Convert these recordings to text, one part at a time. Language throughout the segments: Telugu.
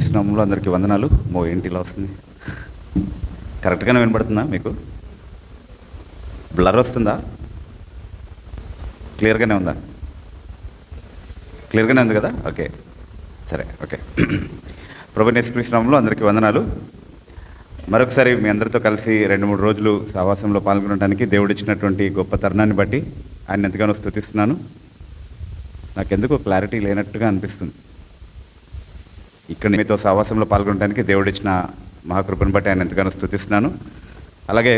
యేసుక్రీస్తు నామములో అందరికీ వందనాలు. ఏంటి ఇలా వస్తుంది? కరెక్ట్గానే వినపడుతుందా మీకు? బ్లర్ వస్తుందా? క్లియర్గానే ఉందా? క్లియర్గానే ఉంది కదా? ఓకే, సరే, ఓకే. ప్రభువైన యేసుక్రీస్తు నామములో అందరికీ వందనాలు. మరొకసారి మీ అందరితో కలిసి 2-3 రోజులు సహవాసంలో పాల్గొనడానికి దేవుడిచ్చినటువంటి గొప్ప తరుణాన్ని బట్టి ఆయన ఎంతగానో స్తుతిస్తున్నాను. నాకెందుకో క్లారిటీ లేనట్టుగా అనిపిస్తుంది. ఇక్కడ మీతో సహవాసంలో పాల్గొనడానికి దేవుడిచ్చిన మహాకృపను బట్టి ఆయన ఎంతగానో స్తుతిస్తున్నాను. అలాగే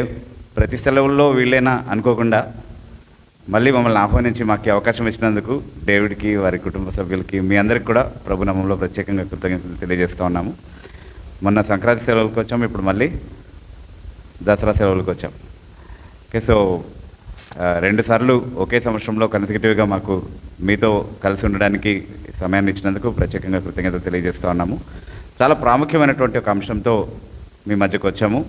ప్రతి సెలవుల్లో వీళ్ళైనా అనుకోకుండా మళ్ళీ మమ్మల్ని ఆహ్వానించి మాకు అవకాశం ఇచ్చినందుకు డేవిడ్కి, వారి కుటుంబ సభ్యులకి, మీ అందరికి కూడా ప్రభు నామములో ప్రత్యేకంగా కృతజ్ఞతలు తెలియజేస్తూ ఉన్నాము. మొన్న సంక్రాంతి సెలవులకు వచ్చాము, ఇప్పుడు మళ్ళీ దసరా సెలవులకు వచ్చాం. ఓకే, సో 2 సార్లు ఒకే సంవత్సరంలో కన్సిక్యూటివ్గా మాకు మీతో కలిసి ఉండడానికి సమయాన్ని ఇచ్చినందుకు ప్రత్యేకంగా కృతజ్ఞతలు తెలియజేస్తూ ఉన్నాము. చాలా ప్రాముఖ్యమైనటువంటి ఒక అంశంతో మీ మధ్యకు వచ్చాము.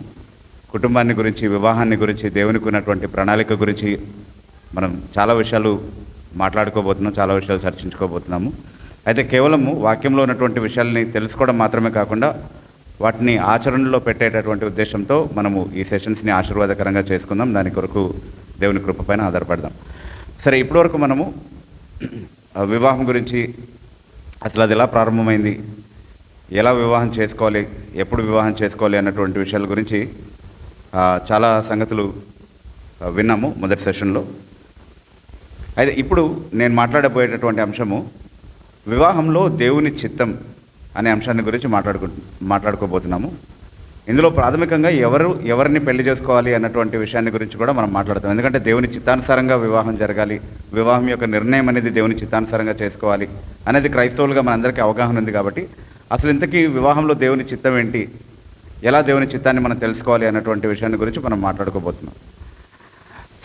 కుటుంబాన్ని గురించి, వివాహాన్ని గురించి, దేవునికి ఉన్నటువంటి ప్రణాళిక గురించి మనం చాలా విషయాలు మాట్లాడుకోబోతున్నాం, చాలా విషయాలు చర్చించుకోబోతున్నాము. అయితే కేవలము వాక్యంలో ఉన్నటువంటి విషయాల్ని తెలుసుకోవడం మాత్రమే కాకుండా వాటిని ఆచరణలో పెట్టేటటువంటి ఉద్దేశంతో మనము ఈ సెషన్స్ని ఆశీర్వాదకరంగా చేసుకుందాం. దాని కొరకు దేవుని కృప పైన ఆధారపడదాం. సరే, ఇప్పటివరకు మనము వివాహం గురించి, అసలు అది ఎలా ప్రారంభమైంది, ఎలా వివాహం చేసుకోవాలి, ఎప్పుడు వివాహం చేసుకోవాలి అన్నటువంటి విషయాల గురించి చాలా సంగతులు విన్నాము మొదటి సెషన్లో. అయితే ఇప్పుడు నేను మాట్లాడబోయేటటువంటి అంశము వివాహంలో దేవుని చిత్తం అనే అంశాన్ని గురించి మాట్లాడుకోబోతున్నాము. ఇందులో ప్రాథమికంగా ఎవరిని పెళ్లి చేసుకోవాలి అన్నటువంటి విషయాన్ని గురించి కూడా మనం మాట్లాడతాం. ఎందుకంటే దేవుని చిత్తానుసారంగా వివాహం జరగాలి, వివాహం యొక్క నిర్ణయం అనేది దేవుని చిత్తానుసారంగా చేసుకోవాలి అనేది క్రైస్తవులుగా మనందరికీ అవగాహన ఉంది. కాబట్టి అసలు ఇంతకీ వివాహంలో దేవుని చిత్తం ఏంటి, ఎలా దేవుని చిత్తాన్ని మనం తెలుసుకోవాలి అన్నటువంటి విషయాన్ని గురించి మనం మాట్లాడుకోబోతున్నాం.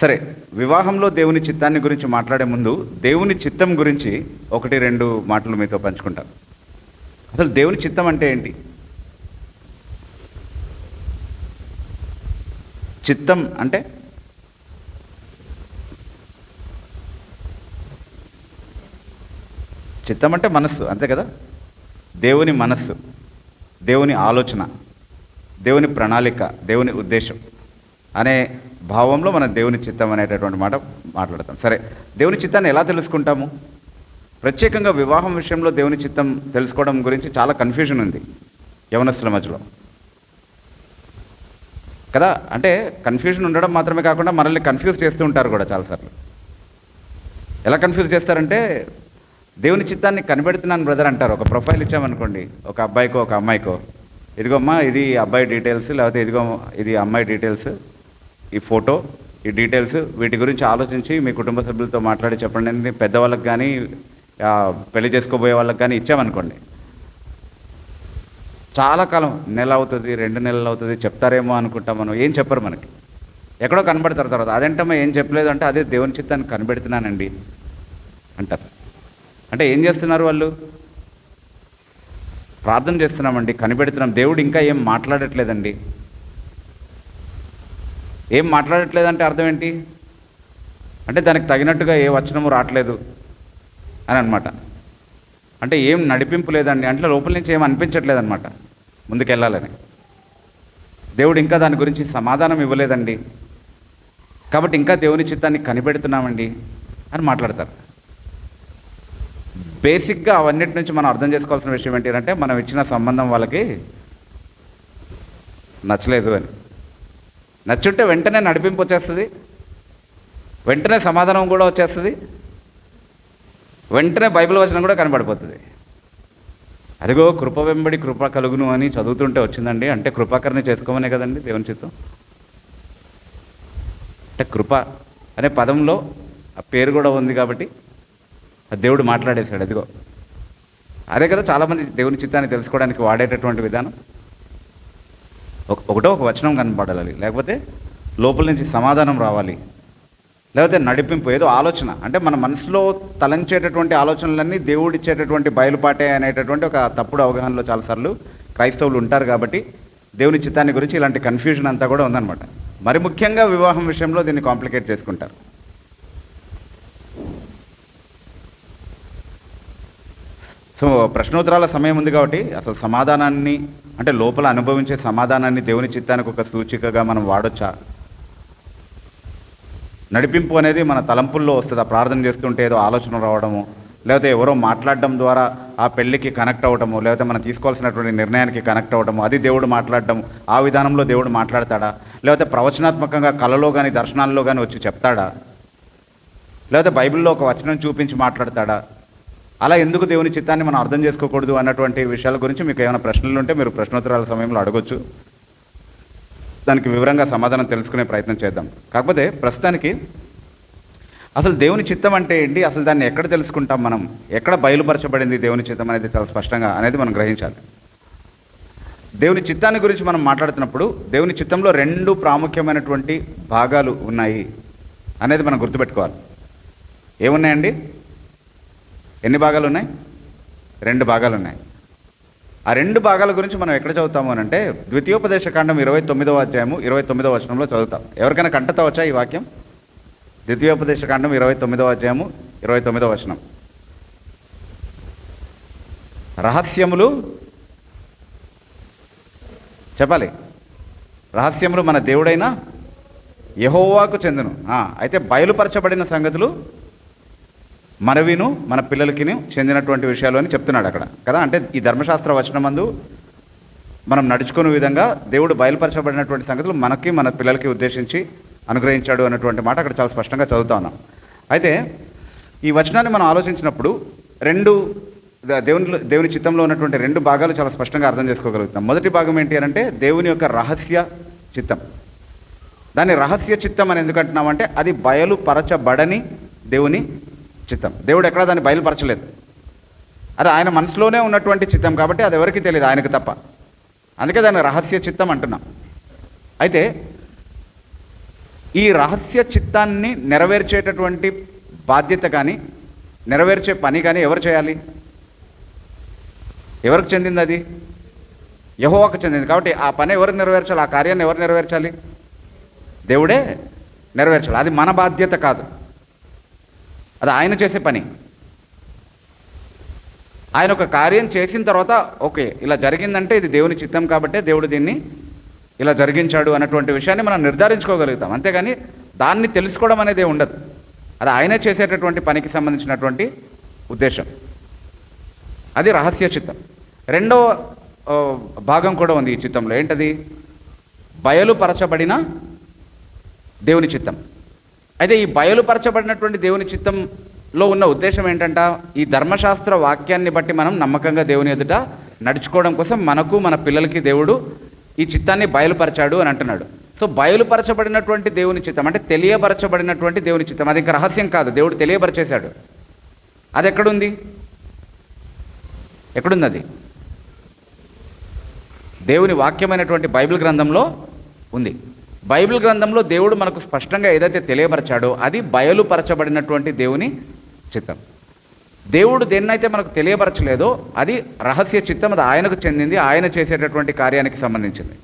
సరే, వివాహంలో దేవుని చిత్తాన్ని గురించి మాట్లాడే ముందు దేవుని చిత్తం గురించి 1-2 మాటలు మీతో పంచుకుంటాను. అసలు దేవుని చిత్తం అంటే ఏంటి? చిత్తం అంటే మనస్సు, అంతే కదా? దేవుని మనస్సు, దేవుని ఆలోచన, దేవుని ప్రణాళిక, దేవుని ఉద్దేశం అనే భావంలో మనం దేవుని చిత్తం అనేటటువంటి మాట మాట్లాడతాం. సరే, దేవుని చిత్తాన్ని ఎలా తెలుసుకుంటాము? ప్రత్యేకంగా వివాహం విషయంలో దేవుని చిత్తం తెలుసుకోవడం గురించి చాలా కన్ఫ్యూజన్ ఉంది యవనస్తుల మధ్యలో కదా. అంటే కన్ఫ్యూజన్ ఉండడం మాత్రమే కాకుండా మనల్ని కన్ఫ్యూజ్ చేస్తూ ఉంటారు కూడా చాలాసార్లు. ఎలా కన్ఫ్యూజ్ చేస్తారంటే, దేవుని చిత్తాన్ని కనిపెడుతున్నాను బ్రదర్ అంటారు. ఒక ప్రొఫైల్ ఇచ్చామనుకోండి, ఒక అబ్బాయికో ఒక అమ్మాయికో, ఇదిగోమ్మా ఇది అబ్బాయి డీటెయిల్స్, లేకపోతే ఇదిగో ఇది అమ్మాయి డీటెయిల్స్, ఈ ఫోటో, ఈ డీటెయిల్స్, వీటి గురించి ఆలోచించి మీ కుటుంబ సభ్యులతో మాట్లాడి చెప్పండి అని పెద్దవాళ్ళకి కానీ పెళ్లి చేసుకోబోయే వాళ్ళకి కానీ ఇచ్చామనుకోండి, చాలా కాలం, నెల అవుతుంది, 2 నెలలు అవుతుంది, చెప్తారేమో అనుకుంటాం. మనం ఏం చెప్పరు, మనకి ఎక్కడో కనబడతారు. తర్వాత అదేంటమ్మా ఏం చెప్పలేదు అంటే, అదే దేవుని చిత్తాన్ని కనిపెడుతున్నానండి అంటారు. అంటే ఏం చేస్తున్నారు వాళ్ళు? ప్రార్థన చేస్తున్నామండి, కనిపెడుతున్నాం, దేవుడు ఇంకా ఏం మాట్లాడట్లేదండి. ఏం మాట్లాడట్లేదంటే అర్థం ఏంటి? అంటే దానికి తగినట్టుగా ఏ వచనము రావట్లేదు అని అనమాట. అంటే ఏం నడిపింపు లేదండి, అంటే లోపల నుంచి ఏం అనిపించట్లేదన్నమాట ముందుకెళ్ళాలని. దేవుడు ఇంకా దాని గురించి సమాధానం ఇవ్వలేదండి, కాబట్టి ఇంకా దేవుని చిత్తాన్ని కనిపెడుతున్నామండి అని మాట్లాడతారు. బేసిక్గా అవన్నిటి నుంచి మనం అర్థం చేసుకోవాల్సిన విషయం ఏంటి అంటే, మనం ఇచ్చిన సంబంధం వాళ్ళకి నచ్చలేదు అని. నచ్చుంటే వెంటనే నడిపింపు వచ్చేస్తుంది, వెంటనే సమాధానం కూడా వచ్చేస్తుంది, వెంటనే బైబిల్ వచనం కూడా కనబడిపోతుంది. అదిగో కృప వెంబడి కృప కలుగును అని చదువుతుంటే వచ్చిందండి, అంటే కృపాకరణ చేసుకోమనే కదండి దేవుని చిత్తం. అంటే కృప అనే పదంలో ఆ పేరు కూడా ఉంది కాబట్టి ఆ దేవుడు మాట్లాడేశాడు. అదిగో అదే కదా చాలామంది దేవుని చిత్తాన్ని తెలుసుకోవడానికి వాడేటటువంటి విధానం. ఒకటో ఒక వచనం కనపడాలి, లేకపోతే లోపల నుంచి సమాధానం రావాలి, లేకపోతే నడిపింపు, ఏదో ఆలోచన. అంటే మన మనసులో తలంచేటటువంటి ఆలోచనలన్నీ దేవుడు ఇచ్చేటటువంటి బయలుపాటే అనేటటువంటి ఒక తప్పుడు అవగాహనలో చాలాసార్లు క్రైస్తవులు ఉంటారు. కాబట్టి దేవుని చిత్తాన్ని గురించి ఇలాంటి కన్ఫ్యూజన్ అంతా కూడా ఉందన్నమాట. మరి ముఖ్యంగా వివాహం విషయంలో దీన్ని కాంప్లికేట్ చేసుకుంటారు. సో ప్రశ్నోత్తరాల సమయం ఉంది కాబట్టి అసలు సమాధానాన్ని అంటే లోపల అనుభవించే సమాధానాన్ని దేవుని చిత్తానికి ఒక సూచికగా మనం వాడొచ్చా? నడిపింపు అనేది మన తలంపుల్లో వస్తుంది. ఆ ప్రార్థన చేస్తుంటే ఏదో ఆలోచన రావడము, లేకపోతే ఎవరో మాట్లాడడం ద్వారా ఆ పెళ్ళికి కనెక్ట్ అవ్వడము, లేకపోతే మనం తీసుకోవాల్సినటువంటి నిర్ణయానికి కనెక్ట్ అవ్వడము, అది దేవుడు మాట్లాడడం. ఆ విధానంలో దేవుడు మాట్లాడతాడా? లేకపోతే ప్రవచనాత్మకంగా కళలో కానీ దర్శనాల్లో కానీ వచ్చి చెప్తాడా? లేకపోతే బైబిల్లో ఒక వచనం చూపించి మాట్లాడతాడా? అలా ఎందుకు దేవుని చిత్తాన్ని మనం అర్థం చేసుకోకూడదు అన్నటువంటి విషయాల గురించి మీకు ఏమైనా ప్రశ్నలు ఉంటే మీరు ప్రశ్నోత్తరాల సమయంలో అడగొచ్చు. దానికి వివరంగా సమాధానం తెలుసుకునే ప్రయత్నం చేద్దాం. కాకపోతే ప్రస్తుతానికి అసలు దేవుని చిత్తం అంటే ఏంటి, అసలు దాన్ని ఎక్కడ తెలుసుకుంటాం, మనం ఎక్కడ బయలుపరచబడింది దేవుని చిత్తం అనేది చాలా స్పష్టంగా అనేది మనం గ్రహించాలి. దేవుని చిత్తాన్ని గురించి మనం మాట్లాడుతున్నప్పుడు దేవుని చిత్తంలో 2 ప్రాముఖ్యమైనటువంటి భాగాలు ఉన్నాయి అనేది మనం గుర్తుపెట్టుకోవాలి. ఏమున్నాయండి? ఎన్ని భాగాలు ఉన్నాయి? 2 భాగాలు ఉన్నాయి. ఆ 2 భాగాల గురించి మనం ఎక్కడ చదువుతాము అని అంటే ద్వితీయోపదేశకాండం 29వ అధ్యాయము 29వ వచనంలో చదువుతాం. ఎవరికైనా కంటతో వచ్చా ఈ వాక్యం? ద్వితీయోపదేశకాండం 29వ అధ్యాయము 29వ వచనం. రహస్యములు చెప్పాలి. రహస్యములు మన దేవుడైన యెహోవాకు చెందును. అయితే బయలుపరచబడిన సంగతులు మనవిను మన పిల్లలకి చెందినటువంటి విషయాలు అని చెప్తున్నాడు అక్కడ కదా. అంటే ఈ ధర్మశాస్త్ర వచనమందు మనం నడుచుకునే విధంగా దేవుడు బయలుపరచబడినటువంటి సంగతులు మనకి మన పిల్లలకి ఉద్దేశించి అనుగ్రహించాడు అన్నటువంటి మాట అక్కడ చాలా స్పష్టంగా చదువుతా ఉన్నాం. అయితే ఈ వచనాన్ని మనం ఆలోచించినప్పుడు దేవుని చిత్తంలో ఉన్నటువంటి 2 భాగాలు చాలా స్పష్టంగా అర్థం చేసుకోగలుగుతాం. మొదటి భాగం ఏంటి అని అంటే దేవుని యొక్క రహస్య చిత్తం. దాన్ని రహస్య చిత్తం అని ఎందుకు అంటున్నామంటే అది బయలుపరచబడని దేవుని చిత్తం. దేవుడు ఎక్కడా దాన్ని బయలుపరచలేదు. అది ఆయన మనసులోనే ఉన్నటువంటి చిత్తం కాబట్టి అది ఎవరికి తెలియదు, ఆయనకు తప్ప. అందుకే దాన్ని రహస్య చిత్తం అంటున్నాం. అయితే ఈ రహస్య చిత్తాన్ని నెరవేర్చేటటువంటి బాధ్యత కానీ నెరవేర్చే పని కానీ ఎవరు చేయాలి? ఎవరికి చెందింది? అది యెహోవాకు చెందింది. కాబట్టి ఆ పని ఎవరికి నెరవేర్చాలి? ఆ కార్యాన్ని ఎవరు నెరవేర్చాలి? దేవుడే నెరవేర్చాలి. అది మన బాధ్యత కాదు, అది ఆయన చేసే పని. ఆయన ఒక కార్యం చేసిన తర్వాత ఓకే ఇలా జరిగిందంటే ఇది దేవుని చిత్తం కాబట్టే దేవుడు దీన్ని ఇలా జరిగించాడు అన్నటువంటి విషయాన్ని మనం నిర్ధారించుకోగలుగుతాం. అంతేగాని దాన్ని తెలుసుకోవడం అనేది ఉండదు. అది ఆయనే చేసేటటువంటి పనికి సంబంధించినటువంటి ఉద్దేశం. అది రహస్య చిత్తం. 2వ భాగం కూడా ఉంది ఈ చిత్తంలో. ఏంటది? బయలుపరచబడిన దేవుని చిత్తం. అయితే ఈ బయలుపరచబడినటువంటి దేవుని చిత్తంలో ఉన్న ఉద్దేశం ఏంటంట? ఈ ధర్మశాస్త్ర వాక్యాన్ని బట్టి మనం నమ్మకంగా దేవుని ఎదుట నడుచుకోవడం కోసం మనకు మన పిల్లలకి దేవుడు ఈ చిత్తాన్ని బయలుపరచాడు అని అంటున్నాడు. సో బయలుపరచబడినటువంటి దేవుని చిత్తం అంటే తెలియపరచబడినటువంటి దేవుని చిత్తం. అది ఇంకా రహస్యం కాదు, దేవుడు తెలియపరిచేశాడు. అది ఎక్కడుంది? ఎక్కడుంది అది? దేవుని వాక్యమైనటువంటి బైబిల్ గ్రంథంలో ఉంది. బైబిల్ గ్రంథంలో దేవుడు మనకు స్పష్టంగా ఏదైతే తెలియపరచాడో అది బయలుపరచబడినటువంటి దేవుని చిత్తం. దేవుడు దేన్నైతే మనకు తెలియపరచలేదో అది రహస్య చిత్తం, అది ఆయనకు చెందింది, ఆయన చేసేటటువంటి కార్యానికి సంబంధించింది.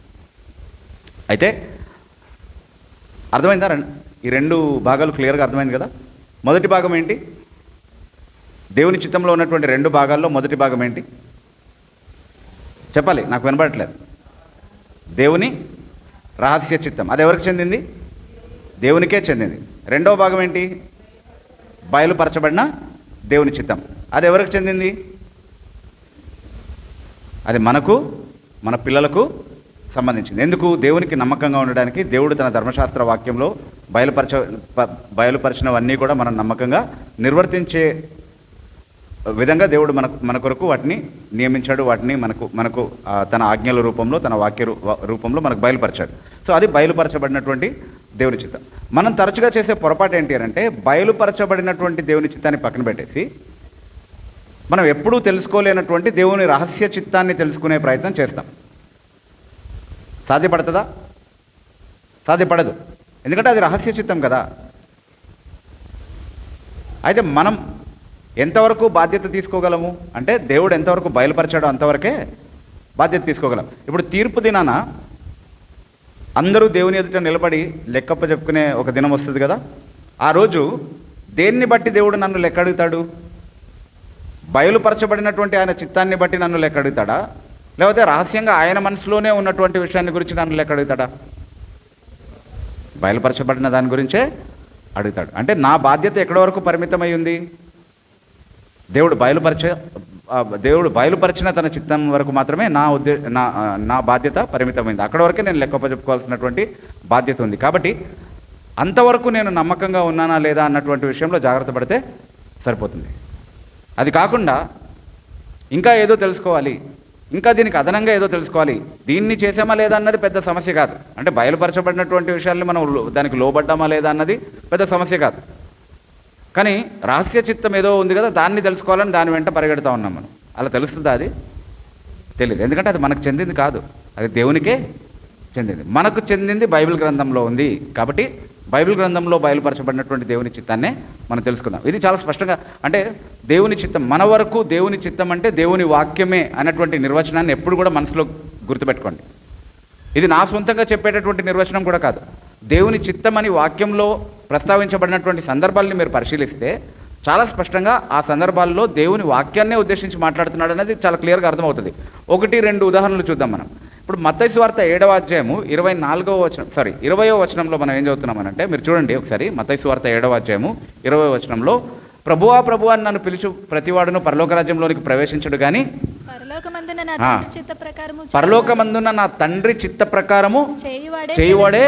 అయితే అర్థమైందా? ఈ 2 భాగాలు క్లియర్గా అర్థమైంది కదా. మొదటి భాగం ఏంటి? దేవుని చిత్తంలో ఉన్నటువంటి 2 భాగాల్లో మొదటి భాగం ఏంటి చెప్పాలి, నాకు వినపడట్లేదు. దేవుని రహస్య చిత్తం, అది ఎవరికి చెందింది? దేవునికే చెందింది. 2వ భాగం ఏంటి? బయలుపరచబడిన దేవుని చిత్తం, అది ఎవరికి చెందింది? అది మనకు మన పిల్లలకు సంబంధించింది. ఎందుకు? దేవునికి నమ్మకంగా ఉండడానికి. దేవుడు తన ధర్మశాస్త్ర వాక్యంలో బయలుపరిచినవన్నీ కూడా మనం నమ్మకంగా నిర్వర్తించే విధంగా దేవుడు మన కొరకు వాటిని నియమించాడు. వాటిని మనకు తన ఆజ్ఞల రూపంలో, తన వాక్య రూపంలో మనకు బయలుపరిచాడు. సో అది బయలుపరచబడినటువంటి దేవుని చిత్తం. మనం తరచుగా చేసే పొరపాటు ఏంటి అంటే బయలుపరచబడినటువంటి దేవుని చిత్తాన్ని పక్కన పెట్టేసి మనం ఎప్పుడూ తెలుసుకోలేనటువంటి దేవుని రహస్య చిత్తాన్ని తెలుసుకునే ప్రయత్నం చేస్తాం. సాధ్యపడుతుందా? సాధ్యపడదు. ఎందుకంటే అది రహస్య చిత్తం కదా. అయితే మనం ఎంతవరకు బాధ్యత తీసుకోగలము అంటే దేవుడు ఎంతవరకు బయలుపరిచాడో అంతవరకే బాధ్యత తీసుకోగలం. ఇప్పుడు తీర్పు దినాన అందరూ దేవుని ఎదుట నిలబడి లెక్కప్ప చెప్పుకునే ఒక దినం వస్తుంది కదా. ఆ రోజు దేన్ని బట్టి దేవుడు నన్ను లెక్క అడుగుతాడు? బయలుపరచబడినటువంటి ఆయన చిత్తాన్ని బట్టి నన్ను లెక్క అడుగుతాడా, లేకపోతే రహస్యంగా ఆయన మనసులోనే ఉన్నటువంటి విషయాన్ని గురించి నన్ను లెక్క అడుగుతాడా? బయలుపరచబడిన దాని గురించే అడుగుతాడు. అంటే నా బాధ్యత ఎక్కడి వరకు పరిమితమై ఉంది? దేవుడు బయలుపరిచిన తన చిత్తం వరకు మాత్రమే నా బాధ్యత పరిమితమైంది. అక్కడ వరకే నేను లెక్క చెప్పుకోవాల్సినటువంటి బాధ్యత ఉంది. కాబట్టి అంతవరకు నేను నమ్మకంగా ఉన్నానా లేదా అన్నటువంటి విషయంలో జాగ్రత్త పడితే సరిపోతుంది. అది కాకుండా ఇంకా ఏదో తెలుసుకోవాలి, ఇంకా దీనికి అదనంగా ఏదో తెలుసుకోవాలి, దీన్ని చేసామా లేదా అన్నది పెద్ద సమస్య కాదు. అంటే బయలుపరచబడినటువంటి విషయాల్ని మనం దానికి లోబడ్డామా లేదా అన్నది పెద్ద సమస్య కాదు. కానీ రహస్య చిత్తం ఏదో ఉంది కదా, దాన్ని తెలుసుకోవాలని దాని వెంట పరిగెడతా ఉన్నాం మనం. అలా తెలుస్తుందా? అది తెలియదు. ఎందుకంటే అది మనకు చెందింది కాదు, అది దేవునికే చెందింది. మనకు చెందింది బైబిల్ గ్రంథంలో ఉంది. కాబట్టి బైబిల్ గ్రంథంలో బయలుపరచబడినటువంటి దేవుని చిత్తాన్నే మనం తెలుసుకుందాం. ఇది చాలా స్పష్టంగా, అంటే దేవుని చిత్తం మన వరకు దేవుని చిత్తం అంటే దేవుని వాక్యమే అన్నటువంటి నిర్వచనాన్ని ఎప్పుడు కూడా మనసులో గుర్తుపెట్టుకోండి. ఇది నా సొంతంగా చెప్పేటటువంటి నిర్వచనం కూడా కాదు. దేవుని చిత్తం అని వాక్యంలో ప్రస్తావించబడినటువంటి సందర్భాలని మీరు పరిశీలిస్తే చాలా స్పష్టంగా ఆ సందర్భాల్లో దేవుని వాక్యాన్నే ఉద్దేశించి మాట్లాడుతున్నాడు అనేది చాలా క్లియర్గా అర్థమవుతుంది. 1-2 ఉదాహరణలు చూద్దాం మనం. ఇప్పుడు మత్తయి సువార్త 7వ అధ్యాయము 20వ వచనంలో మనం ఏం చదువుతున్నామనంటే, మీరు చూడండి ఒకసారి. మత్తయి సువార్త 7వ అధ్యాయము 20వ వచనంలో, ప్రభువా ప్రభువా అని నన్ను పిలుచు ప్రతివాడును పరలోక రాజ్యంలోనికి ప్రవేశించడు కానీ పరలోకమందున్న నా తండ్రి చిత్త ప్రకారము చేయువాడే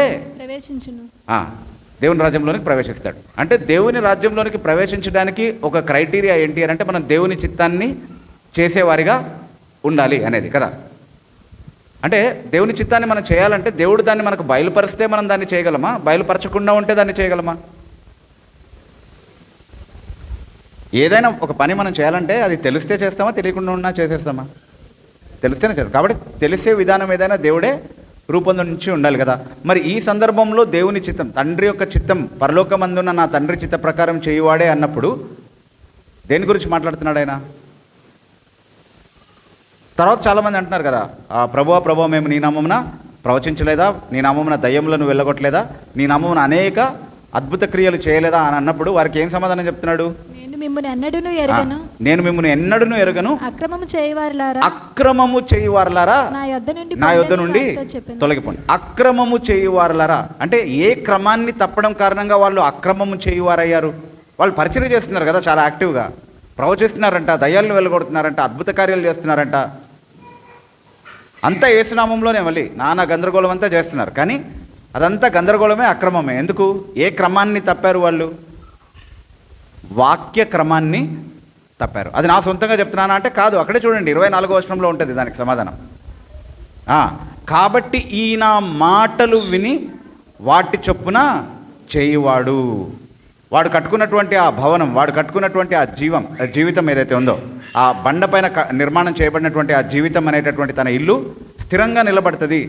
దేవుని రాజ్యంలోనికి ప్రవేశిస్తాడు. అంటే దేవుని రాజ్యంలోనికి ప్రవేశించడానికి ఒక క్రైటీరియా ఏంటి అంటే మనం దేవుని చిత్తాన్ని చేసేవారిగా ఉండాలి అనేది కదా. అంటే దేవుని చిత్తాన్ని మనం చేయాలంటే దేవుడు దాన్ని మనకు బయలుపరిస్తే మనం దాన్ని చేయగలమా? బయలుపరచకుండా ఉంటే దాన్ని చేయగలమా? ఏదైనా ఒక పని మనం చేయాలంటే అది తెలిస్తే చేస్తామా, తెలియకుండా ఉన్నా చేసేస్తామా? తెలిస్తేనే చేస్తాం. కాబట్టి తెలిసే విధానం ఏదైనా దేవుడే రూపొందించి ఉండాలి కదా. మరి ఈ సందర్భంలో దేవుని చిత్తం, తండ్రి యొక్క చిత్తం, పరలోకమందున్న నా తండ్రి చిత్త ప్రకారం చేయువాడే అన్నప్పుడు దేని గురించి మాట్లాడుతున్నాడు ఆయన? తర్వాత చాలామంది అంటున్నారు కదా, ప్రభువా మేము నీ నామమున ప్రవచించలేదా, నీ నామమున దయ్యములను వెళ్ళగొట్టలేదా, నీ నామమున అనేక అద్భుత క్రియలు చేయలేదా అని అన్నప్పుడు వారికి ఏం సమాధానం చెప్తున్నాడు? నేను మిమ్మల్ని ఎన్నడూను ఎరగను, అక్రమము చేయువారలారా నా యొద్ద నుండి తొలగిపోండి. అక్రమము చేయువారలారా అంటే ఏ క్రమాన్ని తప్పడం కారణంగా వాళ్ళు అక్రమము చేయువారయ్యారు? వాళ్ళు పరిచయం చేస్తున్నారు కదా, చాలా యాక్టివ్గా ప్రవచిస్తున్నారంట, దయ్యాలను వెళ్ళగొడుతున్నారంట, అద్భుత కార్యాలు చేస్తున్నారంట, అంతా యేసునామంలోనే మళ్ళీ నానా గందరగోళం అంతా చేస్తున్నారు. కానీ అదంతా గందరగోళమే, అక్రమమే. ఎందుకు? ఏ క్రమాన్ని తప్పారు వాళ్ళు? వాక్య క్రమాన్ని తప్పారు. అది నా సొంతంగా చెప్తున్నానా అంటే కాదు. అక్కడే చూడండి 24వ వచనంలో ఉంటుంది దానికి సమాధానం. కాబట్టి ఈయన మాటలు విని వాటి చొప్పున చేయువాడు. వాడు కట్టుకున్నటువంటి ఆ భవనం, వాడు కట్టుకున్నటువంటి ఆ జీవితం ఏదైతే ఉందో, ఆ బండపైన నిర్మాణం చేయబడినటువంటి ఆ జీవితం అనేటటువంటి తన ఇల్లు స్థిరంగా నిలబడుతుంది.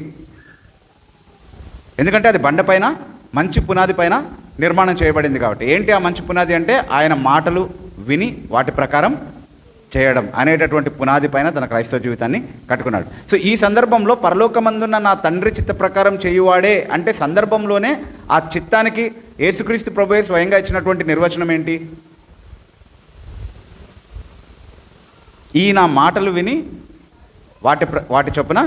ఎందుకంటే అది బండపైన మంచి పునాది పైన నిర్మాణం చేయబడింది కాబట్టి. ఏంటి ఆ మంచి పునాది అంటే ఆయన మాటలు విని వాటి ప్రకారం చేయడం అనేటటువంటి పునాది పైన తన క్రైస్తవ జీవితాన్ని కట్టుకున్నాడు. సో ఈ సందర్భంలో పరలోకమందున్న నా తండ్రి చిత్త ప్రకారం చేయువాడే అంటే సందర్భంలోనే ఆ చిత్తానికి యేసుక్రీస్తు ప్రభువే స్వయంగా ఇచ్చినటువంటి నిర్వచనం ఏంటి? ఈయన మాటలు విని వాటి చొప్పున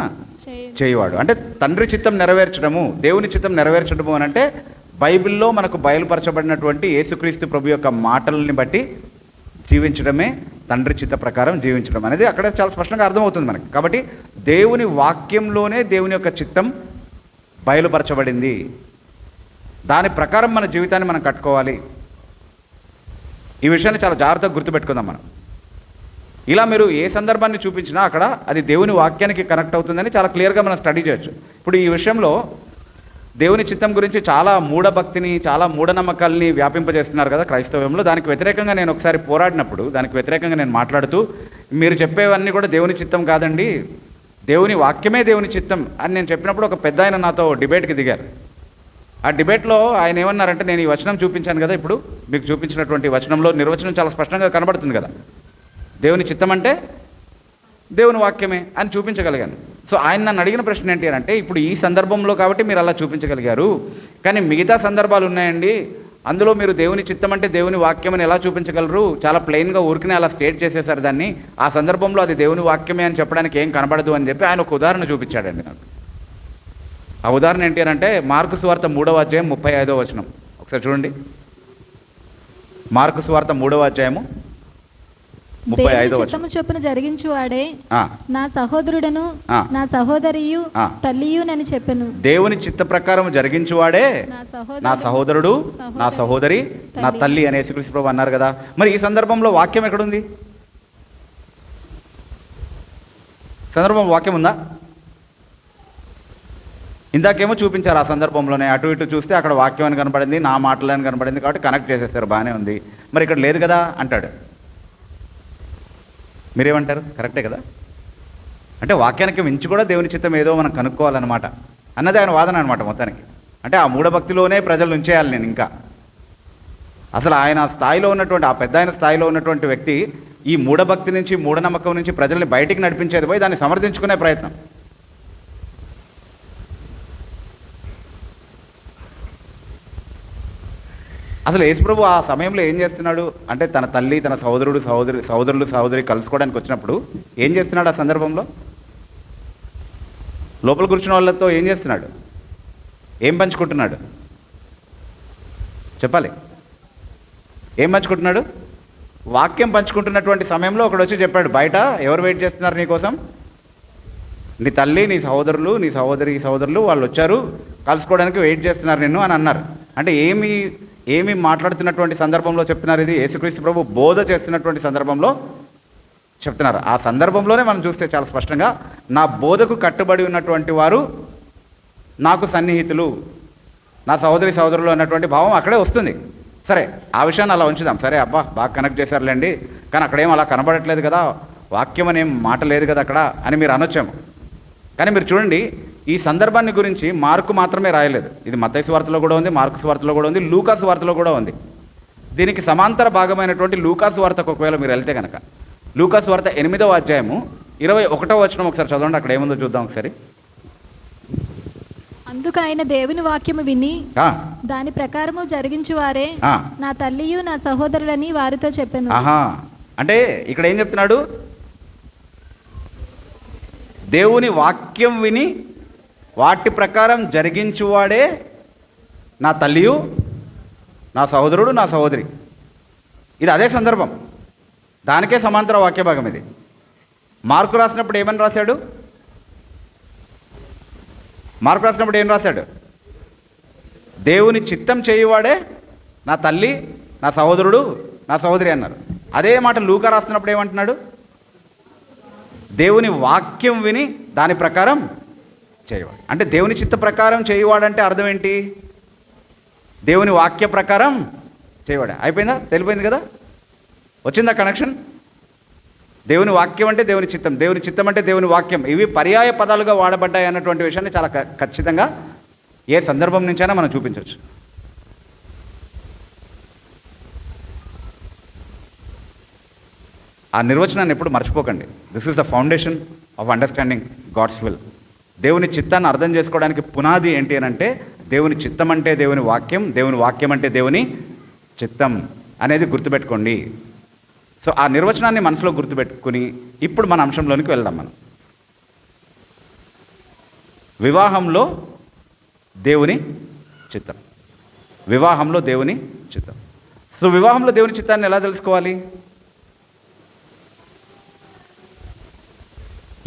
చేయువాడు. అంటే తండ్రి చిత్తం నెరవేర్చడము, దేవుని చిత్తం నెరవేర్చడము అని అంటే బైబిల్లో మనకు బయలుపరచబడినటువంటి యేసుక్రీస్తు ప్రభు యొక్క మాటలని బట్టి జీవించడమే తండ్రి చిత్త ప్రకారం జీవించడం అనేది అక్కడ చాలా స్పష్టంగా అర్థమవుతుంది మనకి. కాబట్టి దేవుని వాక్యంలోనే దేవుని యొక్క చిత్తం బయలుపరచబడింది. దాని ప్రకారం మన జీవితాన్ని మనం కట్టుకోవాలి. ఈ విషయాన్ని చాలా జాగ్రత్తగా గుర్తుపెట్టుకుందాం మనం. ఇలా మీరు ఏ సందర్భాన్ని చూపించినా అక్కడ అది దేవుని వాక్యానికి కనెక్ట్ అవుతుందని చాలా క్లియర్గా మనం స్టడీ చేయొచ్చు. ఇప్పుడు ఈ విషయంలో దేవుని చిత్తం గురించి చాలా మూఢభక్తిని, చాలా మూఢనమ్మకాలని వ్యాపింపజేస్తున్నారు కదా క్రైస్తవ్యంలో. దానికి వ్యతిరేకంగా నేను ఒకసారి పోరాడినప్పుడు, దానికి వ్యతిరేకంగా నేను మాట్లాడుతూ, మీరు చెప్పేవన్నీ కూడా దేవుని చిత్తం కాదండి, దేవుని వాక్యమే దేవుని చిత్తం అని నేను చెప్పినప్పుడు ఒక పెద్ద ఆయన నాతో డిబేట్కి దిగారు. ఆ డిబేట్లో ఆయన ఏమన్నారంటే, నేను ఈ వచనం చూపించాను కదా, ఇప్పుడు మీకు చూపించినటువంటి వచనంలో నిర్వచనం చాలా స్పష్టంగా కనబడుతుంది కదా, దేవుని చిత్తం అంటే దేవుని వాక్యమే అని చూపించగలిగాను. సో ఆయన నన్ను అడిగిన ప్రశ్న ఏంటి అంటే, ఇప్పుడు ఈ సందర్భంలో కాబట్టి మీరు అలా చూపించగలిగారు, కానీ మిగతా సందర్భాలు ఉన్నాయండి, అందులో మీరు దేవుని చిత్తం అంటే దేవుని వాక్యం అని ఎలా చూపించగలరు? చాలా ప్లెయిన్గా ఊరికనే అలా స్టేట్ చేసేసారు దాన్ని. ఆ సందర్భంలో అది దేవుని వాక్యమే అని చెప్పడానికి ఏం కనబడదు అని చెప్పి ఆయన ఒక ఉదాహరణ చూపించాడండి నాకు. ఆ ఉదాహరణ ఏంటి అని అంటే మార్కు సువార్త 3వ అధ్యాయం 35వ వచనం ఒకసారి చూడండి. మార్కు సువార్త 3వ అధ్యాయము 35వ వచనం. చొప్పున జరిగించువాడే నా సహోదరుడను నా సహోదరియు తల్లియు నని చెప్పెను. దేవుని చిత్త ప్రకారం జరిగించువాడే నా సహోదరుడు నా సహోదరి నా తల్లి అని యేసుక్రీస్తు ప్రభువు అన్నారు కదా. మరి ఈ సందర్భంలో వాక్యం ఎక్కడుంది? సందర్భం వాక్యం ఉందా? ఇందాకేమో చూపించారు ఆ సందర్భంలోనే, అటు ఇటు చూస్తే అక్కడ వాక్యం అని కనపడింది, నా మాటలని కనపడింది, కాబట్టి కనెక్ట్ చేసేస్తారు, బాగానే ఉంది. మరి ఇక్కడ లేదు కదా అంటాడు. మీరేమంటారు? కరెక్టే కదా. అంటే వాక్యానికి మించి కూడా దేవుని చిత్తం ఏదో మనం కనుక్కోవాలన్నమాట అన్నది ఆయన వాదన అనమాట మొత్తానికి. అంటే ఆ మూఢభక్తిలోనే ప్రజలు ఉంచేయాలి నేను ఇంకా. అసలు ఆయన స్థాయిలో ఉన్నటువంటి, ఆ పెద్ద ఆయన స్థాయిలో ఉన్నటువంటి వ్యక్తి ఈ మూఢభక్తి నుంచి, మూఢనమ్మకం నుంచి ప్రజల్ని బయటికి నడిపించేది పోయి దాన్ని సమర్థించుకునే ప్రయత్నం. అసలు యేసుప్రభు ఆ సమయంలో ఏం చేస్తున్నాడు అంటే తన తల్లి, తన సహోదరులు కలుసుకోవడానికి వచ్చినప్పుడు ఏం చేస్తున్నాడు? ఆ సందర్భంలో లోపల కూర్చున్న వాళ్ళతో ఏం చేస్తున్నాడు? ఏం పంచుకుంటున్నాడు? చెప్పాలి. ఏం పంచుకుంటున్నాడు? వాక్యం పంచుకుంటున్నటువంటి సమయంలో ఒకడు వచ్చి చెప్పాడు, బయట ఎవరు వెయిట్ చేస్తున్నారు నీకోసం? నీ తల్లి, నీ సహోదరులు వాళ్ళు వచ్చారు, కలుసుకోవడానికి వెయిట్ చేస్తున్నారు నిన్ను అని అన్నారు. అంటే ఏమి మాట్లాడుతున్నటువంటి సందర్భంలో చెప్తున్నారు? ఇది యేసుక్రీస్తు ప్రభు బోధ చేస్తున్నటువంటి సందర్భంలో చెప్తున్నారు. ఆ సందర్భంలోనే మనం చూస్తే చాలా స్పష్టంగా, నా బోధకు కట్టుబడి ఉన్నటువంటి వారు నాకు సన్నిహితులు, నా సహోదరులు అన్నటువంటి భావం అక్కడే వస్తుంది. సరే, ఆ విషయాన్ని అలా ఉంచుదాం. సరే, అబ్బా బాగా కనెక్ట్ చేశారులేండి, కానీ అక్కడేం అలా కనబడట్లేదు కదా, వాక్యం అనేం మాట లేదు కదా అక్కడ అని మీరు అనొచ్చాము. కానీ మీరు చూడండి, ఈ సందర్భాన్ని గురించి మార్కు మాత్రమే రాయలేదు. ఇది మత్తయి సువార్తలో కూడా ఉంది, మార్కు సువార్తలో కూడా ఉంది, లూకా సువార్తలో కూడా ఉంది. దీనికి సమాంతర భాగమైనటువంటి లూకా సువార్తకు ఒకవేళ మీరు వెళ్తే కనుక, లూకా సువార్త 8వ అధ్యాయము 21వ వచనం ఒకసారి చదవండి. అక్కడ ఏముందో చూద్దాం ఒకసారి. అందుకు ఆయన దేవుని వాక్యము విని దాని ప్రకారము జరిగించువారే నా తల్లియు నా సహోదరులని వారితో చెప్పాను. అంటే ఇక్కడ ఏం చెప్తున్నాడు? దేవుని వాక్యం విని వాటి ప్రకారం జరిగించువాడే నా తల్లియు, నా సహోదరుడు, నా సహోదరి. ఇది అదే సందర్భం, దానికే సమాంతర వాక్య భాగం ఇది. మార్కు రాసినప్పుడు ఏమని రాశాడు? మార్కు రాసినప్పుడు ఏం రాశాడు? దేవుని చిత్తం చేయువాడే నా తల్లి, నా సహోదరుడు, నా సహోదరి అన్నారు. అదే మాట లూకా రాస్తున్నప్పుడు ఏమంటున్నాడు? దేవుని వాక్యం విని దాని ప్రకారం చేయవాడు. అంటే దేవుని చిత్త ప్రకారం చేయవాడంటే అర్థం ఏంటి? దేవుని వాక్య ప్రకారం చేయవాడు. అయిపోయిందా? తెలిపోయింది కదా? వచ్చిందా కనెక్షన్? దేవుని వాక్యం అంటే దేవుని చిత్తం అంటే దేవుని వాక్యం. ఇవి పర్యాయ పదాలుగా వాడబడ్డాయి అన్నటువంటి విషయాన్ని చాలా ఖచ్చితంగా ఏ సందర్భం నుంచైనా మనం చూపించవచ్చు. ఆ నిర్వచనాన్ని ఎప్పుడు మర్చిపోకండి. This is the foundation of understanding God's will. దేవుని చిత్తాన్ని అర్థం చేసుకోవడానికి పునాది ఏంటి అని అంటే, దేవుని చిత్తం అంటే దేవుని వాక్యం అంటే దేవుని చిత్తం అనేది గుర్తుపెట్టుకోండి. సో ఆ నిర్వచనాన్ని మనసులో గుర్తుపెట్టుకుని ఇప్పుడు మన అంశంలోనికి వెళ్దాం. మనం వివాహంలో దేవుని చిత్తం. సో వివాహంలో దేవుని చిత్తాన్ని ఎలా తెలుసుకోవాలి?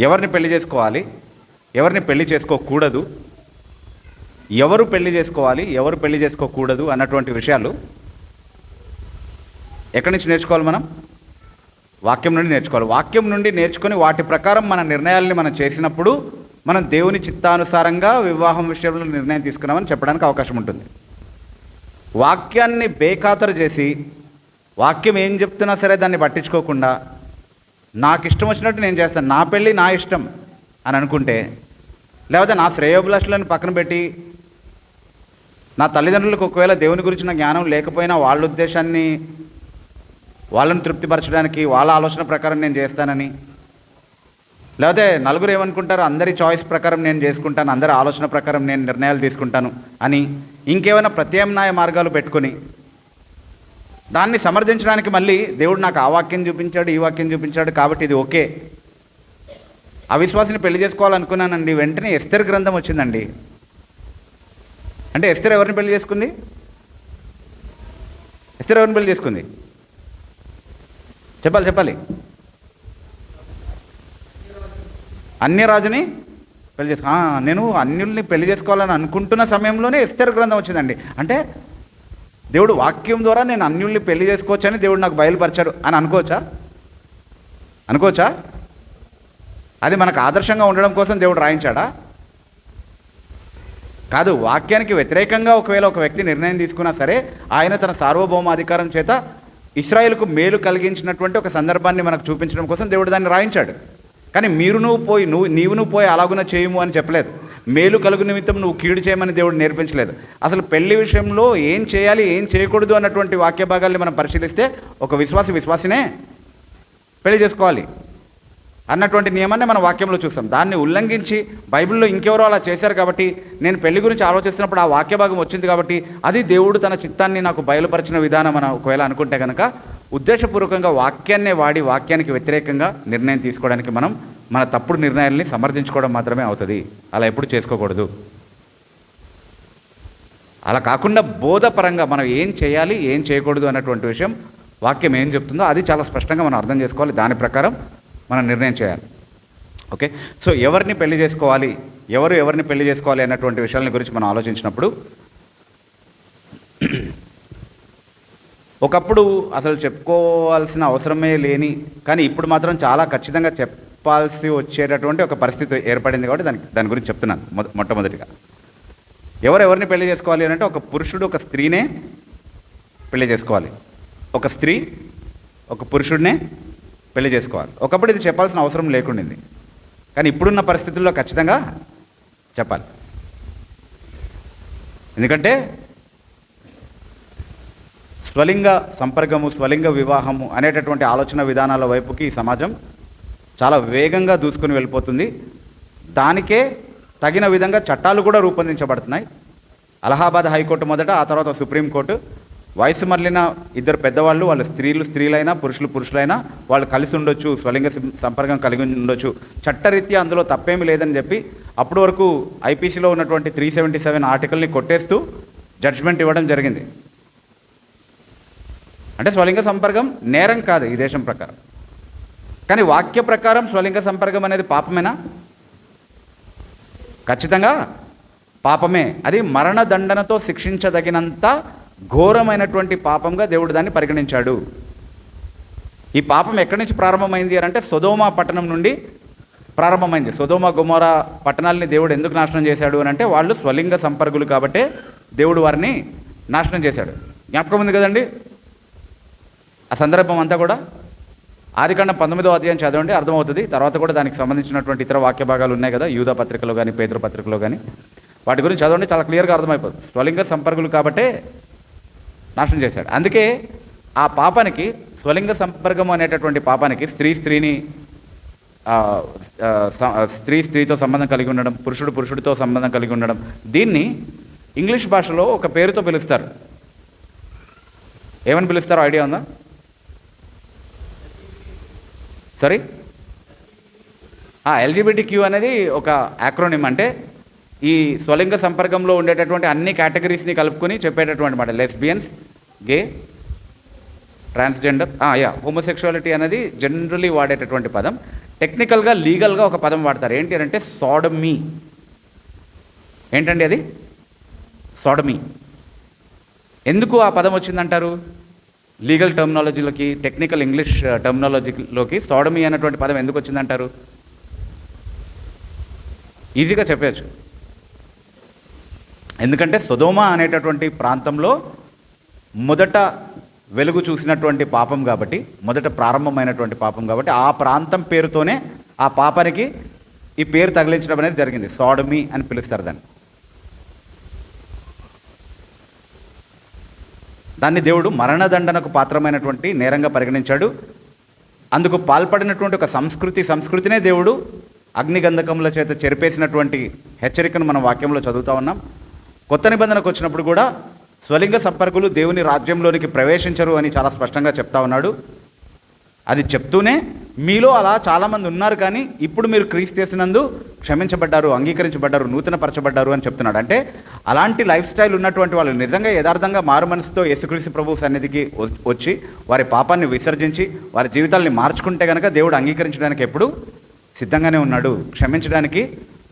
ఎవరిని పెళ్లి చేసుకోవాలి, ఎవరిని పెళ్లి చేసుకోకూడదు, ఎవరు పెళ్లి చేసుకోవాలి, ఎవరు పెళ్లి చేసుకోకూడదు అన్నటువంటి విషయాలు ఎక్కడి నుంచి నేర్చుకోవాలి? మనం వాక్యం నుండి నేర్చుకోవాలి. వాక్యం నుండి నేర్చుకొని వాటి ప్రకారం మన నిర్ణయాలని మనం చేసినప్పుడు మనం దేవుని చిత్తానుసారంగా వివాహం విషయంలో నిర్ణయం తీసుకున్నామని చెప్పడానికి అవకాశం ఉంటుంది. వాక్యాన్ని బేఖాతరు చేసి, వాక్యం ఏం చెప్తున్నా సరే దాన్ని పట్టించుకోకుండా నాకు ఇష్టం వచ్చినట్టు నేను చేస్తాను, నా పెళ్ళి నా ఇష్టం అని అనుకుంటే, లేకపోతే నా శ్రేయోభిలాషులను పక్కన పెట్టి, నా తల్లిదండ్రులకు ఒకవేళ దేవుని గురించిన జ్ఞానం లేకపోయినా వాళ్ళ ఉద్దేశాన్ని, వాళ్ళని తృప్తిపరచడానికి వాళ్ళ ఆలోచన ప్రకారం నేను చేస్తానని, లేకపోతే నలుగురు ఏమనుకుంటారు, అందరి చాయిస్ ప్రకారం నేను చేసుకుంటాను, అందరి ఆలోచన ప్రకారం నేను నిర్ణయాలు తీసుకుంటాను అని ఇంకేమైనా ప్రత్యామ్నాయ మార్గాలు పెట్టుకొని దాన్ని సమర్థించడానికి మళ్ళీ దేవుడు నాకు ఆ వాక్యం చూపించాడు, ఈ వాక్యం చూపించాడు కాబట్టి ఇది ఓకే. అవిశ్వాసిని పెళ్లి చేసుకోవాలనుకున్నానండి, వెంటనే ఎస్తెర్ గ్రంథం వచ్చిందండి. అంటే ఎస్తెర్ ఎవరిని పెళ్లి చేసుకుంది? ఎస్తెర్ ఎవరిని పెళ్లి చేసుకుంది? చెప్పాలి. అన్యరాజుని పెళ్లి చేసుకో నేను అన్యుల్ని పెళ్లి చేసుకోవాలని అనుకుంటున్న సమయంలోనే ఎస్తెర్ గ్రంథం వచ్చిందండి. అంటే దేవుడు వాక్యం ద్వారా నేను అన్యుల్ని పెళ్లి చేసుకోవచ్చని దేవుడు నాకు బయలుపరిచాడు అని అనుకోవచ్చా? అది మనకు ఆదర్శంగా ఉండడం కోసం దేవుడు రాయించాడా? కాదు. వాక్యానికి వ్యతిరేకంగా ఒకవేళ ఒక వ్యక్తి నిర్ణయం తీసుకున్నా సరే, ఆయన తన సార్వభౌమాధికారం చేత ఇశ్రాయేలుకు మేలు కలిగించినటువంటి ఒక సందర్భాన్ని మనకు చూపించడం కోసం దేవుడు దాన్ని రాయించాడు. కానీ నీవు పోయి అలాగున చేయము అని చెప్పలేదు. మేలు కలుగు నిమిత్తం నువ్వు కీడు చేయమని దేవుడు నేర్పించలేదు. అసలు పెళ్లి విషయంలో ఏం చేయాలి, ఏం చేయకూడదు అన్నటువంటి వాక్య భాగాల్ని మనం పరిశీలిస్తే ఒక విశ్వాసినే పెళ్లి చేసుకోవాలి అన్నటువంటి నియమాన్ని మనం వాక్యంలో చూస్తాం. దాన్ని ఉల్లంఘించి బైబిల్లో ఇంకెవరో అలా చేశారు కాబట్టి నేను పెళ్లి గురించి ఆలోచిస్తున్నప్పుడు ఆ వాక్య భాగం వచ్చింది కాబట్టి అది దేవుడు తన చిత్తాన్ని నాకు బయలుపరిచిన విధానం మనం ఒకవేళ అనుకుంటే కనుక ఉద్దేశపూర్వకంగా వాక్యాన్నే వాడి వాక్యానికి వ్యతిరేకంగా నిర్ణయం తీసుకోవడానికి మనం మన తప్పుడు నిర్ణయాల్ని సమర్థించుకోవడం మాత్రమే అవుతుంది. అలా ఎప్పుడు చేసుకోకూడదు. అలా కాకుండా బోధపరంగా మనం ఏం చేయాలి, ఏం చేయకూడదు అన్నటువంటి విషయం వాక్యం ఏం చెప్తుందో అది చాలా స్పష్టంగా మనం అర్థం చేసుకోవాలి. దాని ప్రకారం మనం నిర్ణయం చేయాలి. ఓకే. సో ఎవరిని పెళ్లి చేసుకోవాలి, ఎవరిని పెళ్లి చేసుకోవాలి అన్నటువంటి విషయాల గురించి మనం ఆలోచించినప్పుడు ఒకప్పుడు అసలు చెప్పుకోవాల్సిన అవసరమే లేని కానీ ఇప్పుడు మాత్రం చాలా ఖచ్చితంగా చెప్పాల్సి వచ్చేటటువంటి ఒక పరిస్థితి ఏర్పడింది కాబట్టి దాని గురించి చెప్తున్నాను. మొట్టమొదటిగా ఎవరిని పెళ్లి చేసుకోవాలి అని అంటే ఒక పురుషుడు ఒక స్త్రీనే పెళ్లి చేసుకోవాలి, ఒక స్త్రీ ఒక పురుషుడినే పెళ్లి చేసుకోవాలి. ఒకప్పుడు ఇది చెప్పాల్సిన అవసరం లేకుండింది, కానీ ఇప్పుడున్న పరిస్థితుల్లో ఖచ్చితంగా చెప్పాలి. ఎందుకంటే స్వలింగ సంపర్కము, స్వలింగ వివాహము అనేటటువంటి ఆలోచన విధానాల వైపుకి ఈ సమాజం చాలా వేగంగా దూసుకుని వెళ్ళిపోతుంది. దానికే తగిన విధంగా చట్టాలు కూడా రూపొందించబడుతున్నాయి. అలహాబాద్ హైకోర్టు మొదట, ఆ తర్వాత సుప్రీంకోర్టు వయసు మళ్ళిన ఇద్దరు పెద్దవాళ్ళు, వాళ్ళు స్త్రీలైనా పురుషులైనా వాళ్ళు కలిసి ఉండొచ్చు, స్వలింగ సంపర్కం కలిగి ఉండొచ్చు, చట్టరీత్యా అందులో తప్పేమీ లేదని చెప్పి అప్పటి వరకు ఐపీసీలో ఉన్నటువంటి 377 ఆర్టికల్ని కొట్టేస్తూ జడ్జ్మెంట్ ఇవ్వడం జరిగింది. అంటే స్వలింగ సంపర్కం నేరం కాదు ఈ దేశం ప్రకారం. కానీ వాక్య ప్రకారం స్వలింగ సంపర్కం అనేది పాపమేనా? ఖచ్చితంగా పాపమే. అది మరణదండనతో శిక్షించదగినంత ఘోరమైనటువంటి పాపంగా దేవుడు దాన్ని పరిగణించాడు. ఈ పాపం ఎక్కడి నుంచి ప్రారంభమైంది అని అంటే సొదొమ పట్టణం నుండి ప్రారంభమైంది. సొదొమ గొమొరా పట్టణాలని దేవుడు ఎందుకు నాశనం చేశాడు అని అంటే వాళ్ళు స్వలింగ సంపర్కులు కాబట్టే దేవుడు వారిని నాశనం చేశాడు. జ్ఞాపకం ఉంది కదండి ఆ సందర్భం అంతా కూడా. ఆదికాండం 19వ అధ్యాయం చదవండి, అర్థమవుతుంది. తర్వాత కూడా దానికి సంబంధించినటువంటి ఇతర వాక్య భాగాలు ఉన్నాయి కదా, యూదా పత్రికలో కానీ పేతురు పత్రికలో కానీ, వాటి గురించి చదవండి, చాలా క్లియర్గా అర్థమైపోతుంది. స్వలింగ సంపర్కులు కాబట్టే నాశనం చేశాడు. అందుకే ఆ పాపానికి, స్వలింగ సంపర్కం అనేటటువంటి పాపానికి, స్త్రీతో సంబంధం కలిగి ఉండడం, పురుషుడితో సంబంధం కలిగి ఉండడం, దీన్ని ఇంగ్లీష్ భాషలో ఒక పేరుతో పిలుస్తారు. ఏమని పిలుస్తారో ఐడియా ఉందా? సారీ, ఎల్జిబిటిక్యూ అనేది ఒక యాక్రోనిమ్. అంటే ఈ స్వలింగ సంపర్కంలో ఉండేటటువంటి అన్ని కేటగిరీస్ని కలుపుకొని చెప్పేటటువంటి మాట. లెస్బియన్స్, గే, ట్రాన్స్జెండర్, హోమోసెక్షువాలిటీ అనేది జనరలీ వాడేటటువంటి పదం. టెక్నికల్గా లీగల్గా ఒక పదం వాడతారు. ఏంటి అంటే సోడమీ. ఏంటండి అది? సోడమీ. ఎందుకు ఆ పదం వచ్చిందంటారు? లీగల్ టర్మినాలజీలోకి, టెక్నికల్ ఇంగ్లీష్ టర్మినాలజీలోకి సోడమీ అనేటువంటి పదం ఎందుకు వచ్చిందంటారు? ఈజీగా చెప్పచ్చు. ఎందుకంటే సొదొమ అనేటటువంటి ప్రాంతంలో మొదట వెలుగు చూసినటువంటి పాపం కాబట్టి, మొదట ప్రారంభమైనటువంటి పాపం కాబట్టి ఆ ప్రాంతం పేరుతోనే ఆ పాపానికి ఈ పేరు తగిలించడం అనేది జరిగింది. సోడమీ అని పిలుస్తారు దాన్ని. దాన్ని దేవుడు మరణదండనకు పాత్రమైనటువంటి నేరంగా పరిగణించాడు. అందుకు పాల్పడినటువంటి ఒక సంస్కృతినే దేవుడు అగ్నిగంధకముల చేత చెరిపేసినటువంటి హెచ్చరికను మనం వాక్యంలో చదువుతూ ఉన్నాం. కొత్త నిబంధనకు వచ్చినప్పుడు కూడా స్వలింగ సంపర్కులు దేవుని రాజ్యంలోనికి ప్రవేశించరు అని చాలా స్పష్టంగా చెప్తా ఉన్నాడు. అది చెప్తూనే మీలో అలా చాలామంది ఉన్నారు, కానీ ఇప్పుడు మీరు క్రీస్తు యేసునందు క్షమించబడ్డారు, అంగీకరించబడ్డారు, నూతనపరచబడ్డారు అని చెప్తున్నాడు. అంటే అలాంటి లైఫ్ స్టైల్ ఉన్నటువంటి వాళ్ళు నిజంగా యథార్థంగా మారు మనసుతో యేసుక్రీస్తు ప్రభు సన్నిధికి వచ్చి వారి పాపాన్ని విసర్జించి వారి జీవితాల్ని మార్చుకుంటే కనుక దేవుడు అంగీకరించడానికి ఎప్పుడు సిద్ధంగానే ఉన్నాడు, క్షమించడానికి,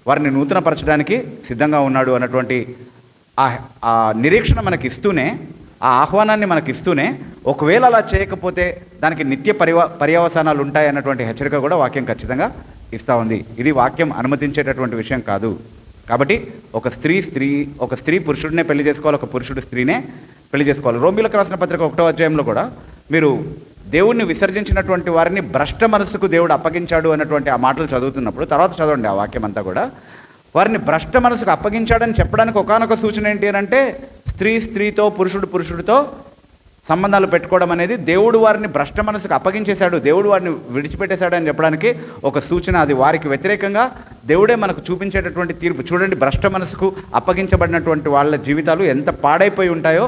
వారిని నూతనపరచడానికి సిద్ధంగా ఉన్నాడు అన్నటువంటి ఆ నిరీక్షణ మనకి ఇస్తూనే, ఆ ఆహ్వానాన్ని మనకి ఇస్తూనే, ఒకవేళ అలా చేయకపోతే దానికి నిత్య పర్యవసానాలు ఉంటాయి అన్నటువంటి హెచ్చరిక కూడా వాక్యం ఖచ్చితంగా ఇస్తూ ఉంది. ఇది వాక్యం అనుమతించేటటువంటి విషయం కాదు. కాబట్టి ఒక స్త్రీ పురుషుడినే పెళ్లి చేసుకోవాలి, ఒక పురుషుడు స్త్రీనే పెళ్లి చేసుకోవాలి. రోమిలకు రాసిన పత్రిక 1వ అధ్యాయంలో కూడా మీరు దేవుణ్ణి విసర్జించినటువంటి వారిని భ్రష్ట మనసుకు దేవుడు అప్పగించాడు అన్నటువంటి ఆ మాటలు చదువుతున్నప్పుడు, తర్వాత చదవండి ఆ వాక్యం అంతా కూడా, వారిని భ్రష్ట మనసుకు అప్పగించాడని చెప్పడానికి ఒకానొక సూచన ఏంటి అని అంటే, స్త్రీతో పురుషుడితో సంబంధాలు పెట్టుకోవడం అనేది దేవుడు వారిని భ్రష్ట మనసుకు అప్పగించేశాడు, దేవుడు వారిని విడిచిపెట్టేశాడు అని చెప్పడానికి ఒక సూచన. అది వారికి వ్యతిరేకంగా దేవుడే మనకు చూపించేటటువంటి తీర్పు. చూడండి, భ్రష్ట మనసుకు అప్పగించబడినటువంటి వాళ్ళ జీవితాలు ఎంత పాడైపోయి ఉంటాయో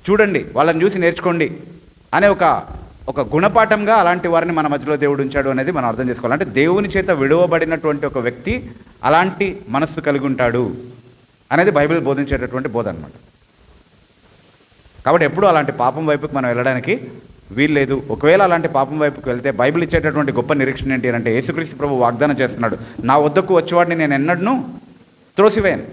చూడండి, వాళ్ళని చూసి నేర్చుకోండి అనే ఒక గుణపాఠంగా అలాంటి వారిని మన మధ్యలో దేవుడు ఉంచాడు అనేది మనం అర్థం చేసుకోవాలి. అంటే దేవుని చేత విడువబడినటువంటి ఒక వ్యక్తి అలాంటి మనస్సు కలిగి ఉంటాడు అనేది బైబిల్ బోధించేటటువంటి బోధ అనమాట. కాబట్టి ఎప్పుడూ అలాంటి పాపం వైపుకి మనం వెళ్ళడానికి వీల్లేదు. ఒకవేళ అలాంటి పాపం వైపుకి వెళ్తే బైబిల్ ఇచ్చేటటువంటి గొప్ప నిరీక్షణ ఏంటి అంటే, యేసుక్రీస్తు ప్రభు వాగ్దానం చేస్తున్నాడు, నా వద్దకు వచ్చేవాడిని నేను ఎన్నడూ త్రోసివేయను.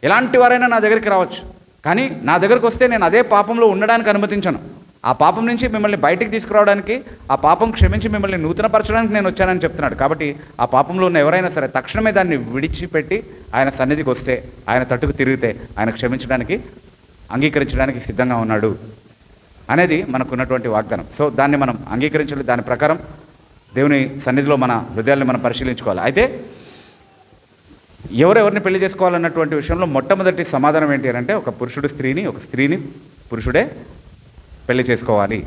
ఎలాంటి వారైనా నా దగ్గరికి రావచ్చు, కానీ నా దగ్గరకు వస్తే నేను అదే పాపంలో ఉండడానికి అనుమతించను. ఆ పాపం నుంచి మిమ్మల్ని బయటికి తీసుకురావడానికి, ఆ పాపం క్షమించి మిమ్మల్ని నూతనపరచడానికి నేను వచ్చానని చెప్తున్నాడు. కాబట్టి ఆ పాపంలో ఉన్న ఎవరైనా సరే తక్షణమే దాన్ని విడిచిపెట్టి ఆయన సన్నిధికి వస్తే, ఆయన తట్టుకు తిరిగితే ఆయన క్షమించడానికి, అంగీకరించడానికి సిద్ధంగా ఉన్నాడు అనేది మనకు ఉన్నటువంటి వాగ్దానం. సో దాన్ని మనం అంగీకరించాలి. దాని ప్రకారం దేవుని సన్నిధిలో మన హృదయాల్ని మనం పరిశీలించుకోవాలి. అయితే ఎవరెవరిని పెళ్లి చేసుకోవాలన్నటువంటి విషయంలో మొట్టమొదటి సమాధానం ఏంటి అంటే, ఒక పురుషుడు స్త్రీని, ఒక స్త్రీని పురుషుడే పెళ్లి చేసుకోవాలి.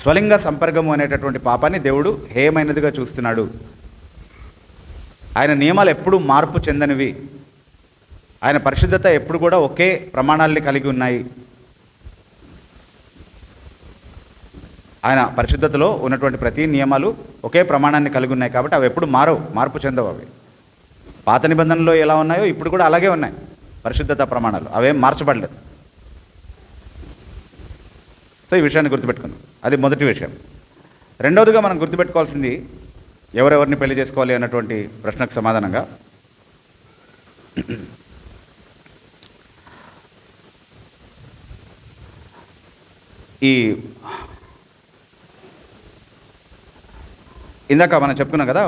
స్వలింగ సంపర్కము అనేటటువంటి పాపాన్ని దేవుడు హేయమైనదిగా చూస్తున్నాడు. ఆయన నియమాలు ఎప్పుడూ మార్పు చెందనివి, ఆయన పరిశుద్ధత ఎప్పుడు కూడా ఒకే ప్రమాణాలని కలిగి ఉన్నాయి. ఆయన పరిశుద్ధతలో ఉన్నటువంటి ప్రతి నియమాలు ఒకే ప్రమాణాన్ని కలిగి ఉన్నాయి. కాబట్టి అవి ఎప్పుడు మార్పు చెందవు. అవి పాత నిబంధనలో ఎలా ఉన్నాయో ఇప్పుడు కూడా అలాగే ఉన్నాయి పరిశుద్ధత ప్రమాణాలు, అవేం మార్చబడలేదు. సో ఈ విషయాన్ని గుర్తుపెట్టుకుందాం. అది మొదటి విషయం. రెండవదిగా మనం గుర్తుపెట్టుకోవాల్సింది, ఎవరెవరిని పెళ్లి చేసుకోవాలి అన్నటువంటి ప్రశ్నకు సమాధానంగా, ఇందాక మనం చెప్పుకున్నాం కదా,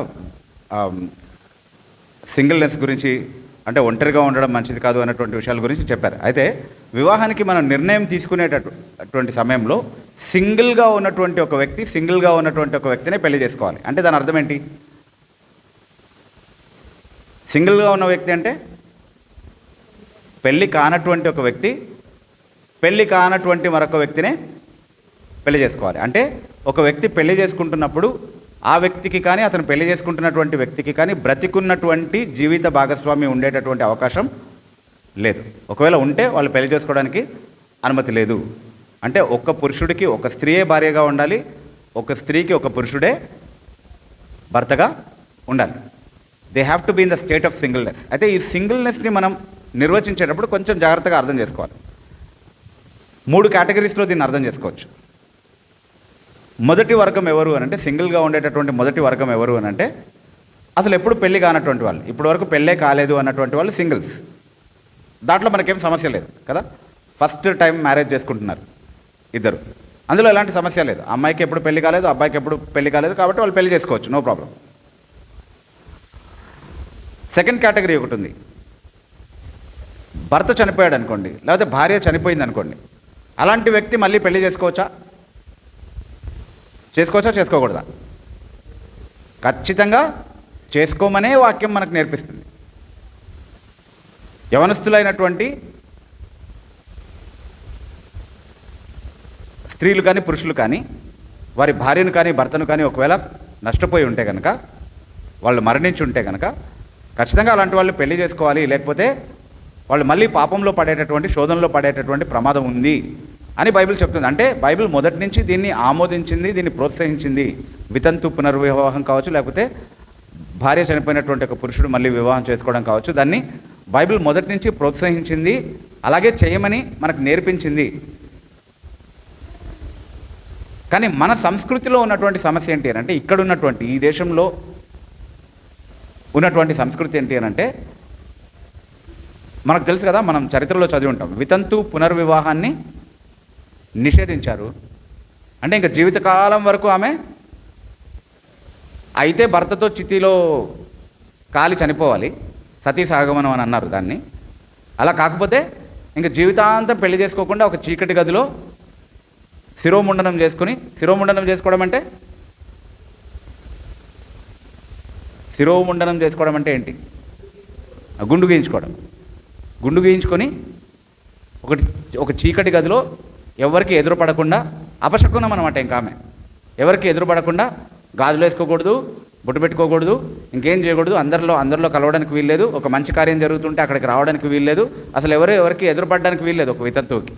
సింగిల్నెస్ గురించి, అంటే ఒంటరిగా ఉండడం మంచిది కాదు అన్నటువంటి విషయాల గురించి చెప్పారు. అయితే వివాహానికి మనం నిర్ణయం తీసుకునేటటువంటి సమయంలో సింగిల్గా ఉన్నటువంటి ఒక వ్యక్తినే పెళ్లి చేసుకోవాలి. అంటే దాని అర్థం ఏంటి? సింగిల్గా ఉన్న వ్యక్తి అంటే పెళ్ళి కానటువంటి ఒక వ్యక్తి పెళ్ళి కానటువంటి మరొక వ్యక్తినే పెళ్లి చేసుకోవాలి. అంటే ఒక వ్యక్తి పెళ్లి చేసుకుంటున్నప్పుడు ఆ వ్యక్తికి కానీ, అతను పెళ్లి చేసుకుంటున్నటువంటి వ్యక్తికి కానీ బ్రతికున్నటువంటి జీవిత భాగస్వామి ఉండేటటువంటి అవకాశం లేదు. ఒకవేళ ఉంటే వాళ్ళు పెళ్లి చేసుకోవడానికి అనుమతి లేదు. అంటే ఒక పురుషుడికి ఒక స్త్రీయే భార్యగా ఉండాలి, ఒక స్త్రీకి ఒక పురుషుడే భర్తగా ఉండాలి. They have to be in the state of singleness. అయితే ఈ సింగిల్నెస్ని మనం నిర్వచించేటప్పుడు కొంచెం జాగ్రత్తగా అర్థం చేసుకోవాలి. 3 కేటగిరీస్లో దీన్ని అర్థం చేసుకోవచ్చు. మొదటి వర్గం ఎవరు అని అంటే, సింగిల్గా ఉండేటటువంటి మొదటి వర్గం ఎవరు అని అంటే, అసలు ఎప్పుడు పెళ్లి కానటువంటి వాళ్ళు, ఇప్పటి వరకు పెళ్ళే కాలేదు అన్నటువంటి వాళ్ళు సింగిల్స్. దాంట్లో మనకేం సమస్య లేదు కదా. ఫస్ట్ టైం మ్యారేజ్ చేసుకుంటున్నారు ఇద్దరు, అందులో ఎలాంటి సమస్య లేదు. అమ్మాయికి ఎప్పుడు పెళ్లి కాలేదు, అబ్బాయికి ఎప్పుడు పెళ్లి కాలేదు, కాబట్టి వాళ్ళు పెళ్లి చేసుకోవచ్చు, నో ప్రాబ్లం. సెకండ్ కేటగిరీ ఒకటి ఉంది. భర్త చనిపోయాడు అనుకోండి, లేకపోతే భార్య చనిపోయింది అనుకోండి, అలాంటి వ్యక్తి మళ్ళీ పెళ్లి చేసుకోవచ్చా చేసుకోకూడదా? ఖచ్చితంగా చేసుకోమనే వాక్యం మనకు నేర్పిస్తుంది. యవనస్తులైనటువంటి స్త్రీలు కానీ పురుషులు కానీ వారి భార్యను కానీ భర్తను కానీ ఒకవేళ నష్టపోయి ఉంటే కనుక, వాళ్ళు మరణించి ఉంటే కనుక ఖచ్చితంగా అలాంటి వాళ్ళు పెళ్లి చేసుకోవాలి. లేకపోతే వాళ్ళు మళ్ళీ పాపంలో పడేటటువంటి, శోధనలో పడేటటువంటి ప్రమాదం ఉంది అని బైబిల్ చెప్తుంది. అంటే బైబిల్ మొదటి నుంచి దీన్ని ఆమోదించింది, దీన్ని ప్రోత్సహించింది. వితంతు పునర్వివాహం కావచ్చు, లేకపోతే భార్య చనిపోయినటువంటి ఒక పురుషుడు మళ్ళీ వివాహం చేసుకోవడం కావచ్చు, దాన్ని బైబిల్ మొదటి నుంచి ప్రోత్సహించింది, అలాగే చేయమని మనకు నేర్పించింది. కానీ మన సంస్కృతిలో ఉన్నటువంటి సమస్య ఏంటి అని అంటే, ఇక్కడ ఉన్నటువంటి ఈ దేశంలో ఉన్నటువంటి సంస్కృతి ఏంటి అని అంటే, మనకు తెలుసు కదా, మనం చరిత్రలో చదివి ఉంటాం, వితంతు పునర్వివాహాన్ని నిషేధించారు. అంటే ఇంకా జీవితకాలం వరకు ఆమె అయితే భర్తతో చితిలో కాలి చనిపోవాలి, సతీ సహగమనం అని అన్నారు దాన్ని. అలా కాకపోతే ఇంకా జీవితాంతం పెళ్లి చేసుకోకుండా ఒక చీకటి గదిలో శిరోముండనం చేసుకుని, శిరోముండనం చేసుకోవడం అంటే, శిరోముండనం చేసుకోవడం అంటే ఏంటి? గుండు గీయించుకోవడం. గుండు గీయించుకొని ఒక చీకటి గదిలో ఎవరికి ఎదురుపడకుండా, అపశకునం అనమాట. ఇంకా ఆమె ఎవరికి ఎదురుపడకుండా గాజులు వేసుకోకూడదు, బొట్టు పెట్టుకోకూడదు, ఇంకేం చేయకూడదు, అందరిలో కలవడానికి వీల్లేదు, ఒక మంచి కార్యం జరుగుతుంటే అక్కడికి రావడానికి వీల్లేదు, అసలు ఎవరికి ఎదురుపడడానికి వీల్లేదు ఒక వితంతువుకి.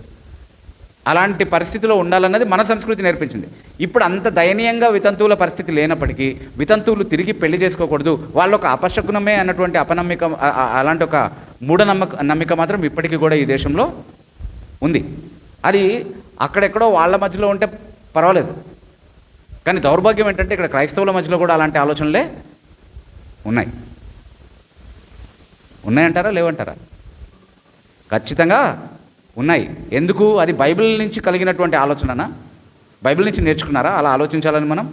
అలాంటి పరిస్థితిలో ఉండాలన్నది మన సంస్కృతి నేర్పించింది. ఇప్పుడు అంత దయనీయంగా వితంతువుల పరిస్థితి లేనప్పటికీ వితంతువులు తిరిగి పెళ్లి చేసుకోకూడదు, వాళ్ళు ఒక అపశకునమే అన్నటువంటి అపనమ్మిక, అలాంటి ఒక నమ్మిక మాత్రం ఇప్పటికీ కూడా ఈ దేశంలో ఉంది. అది అక్కడెక్కడో వాళ్ళ మధ్యలో ఉంటే పర్వాలేదు, కానీ దౌర్భాగ్యం ఏంటంటే ఇక్కడ క్రైస్తవుల మధ్యలో కూడా అలాంటి ఆలోచనలే ఉన్నాయంటారా లేవంటారా? ఖచ్చితంగా ఉన్నాయి. ఎందుకు? అది బైబిల్ నుంచి కలిగినటువంటి ఆలోచననా? బైబిల్ నుంచి నేర్చుకున్నారా అలా ఆలోచించాలని మనం?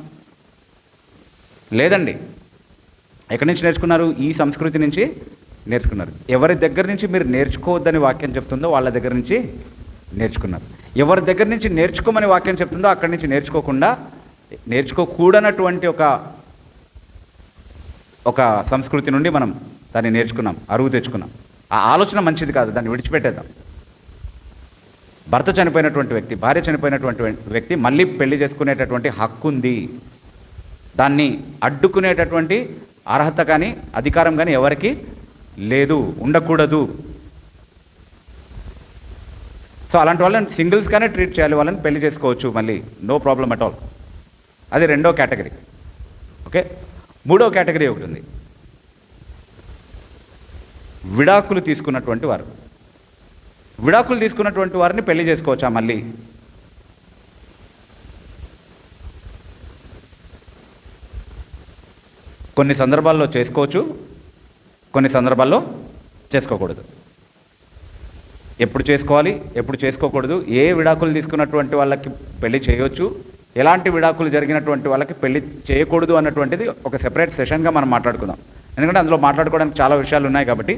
లేదండి. ఎక్కడి నుంచి నేర్చుకున్నారు? ఈ సంస్కృతి నుంచి నేర్చుకున్నారు. ఎవరి దగ్గర నుంచి మీరు నేర్చుకోవద్దని వాక్యం చెప్తుందో వాళ్ళ దగ్గర నుంచి నేర్చుకున్నారు. ఎవరి దగ్గర నుంచి నేర్చుకోమని వాక్యం చెప్తుందో అక్కడి నుంచి నేర్చుకోకూడనటువంటి ఒక సంస్కృతి నుండి మనం దాన్ని నేర్చుకున్నాం, అరువు తెచ్చుకున్నాం. ఆ ఆలోచన మంచిది కాదు, దాన్ని విడిచిపెట్టేద్దాం. భర్త చనిపోయినటువంటి వ్యక్తి, భార్య చనిపోయినటువంటి వ్యక్తి మళ్ళీ పెళ్లి చేసుకునేటటువంటి హక్కు ఉంది. దాన్ని అడ్డుకునేటటువంటి అర్హత కానీ అధికారం కానీ ఎవరికి లేదు, ఉండకూడదు. సో అలాంటి వాళ్ళని సింగిల్స్గానే ట్రీట్ చేయాలి, వాళ్ళని పెళ్లి చేసుకోవచ్చు మళ్ళీ, నో ప్రాబ్లం అట్ ఆల్. అది రెండో కేటగిరీ. ఓకే, మూడో కేటగిరీ ఒకటి ఉంది, విడాకులు తీసుకున్నటువంటి వారు. విడాకులు తీసుకున్నటువంటి వారిని పెళ్లి చేసుకోవచ్చా మళ్ళీ? కొన్ని సందర్భాల్లో చేసుకోవచ్చు, కొన్ని సందర్భాల్లో చేసుకోకూడదు. ఎప్పుడు చేసుకోవాలి, ఎప్పుడు చేసుకోకూడదు, ఏ విడాకులు తీసుకున్నటువంటి వాళ్ళకి పెళ్లి చేయొచ్చు, ఎలాంటి విడాకులు జరిగినటువంటి వాళ్ళకి పెళ్లి చేయకూడదు అన్నటువంటిది ఒక సెపరేట్ సెషన్గా మనం మాట్లాడుకుందాం. ఎందుకంటే అందులో మాట్లాడుకోవడానికి చాలా విషయాలు ఉన్నాయి కాబట్టి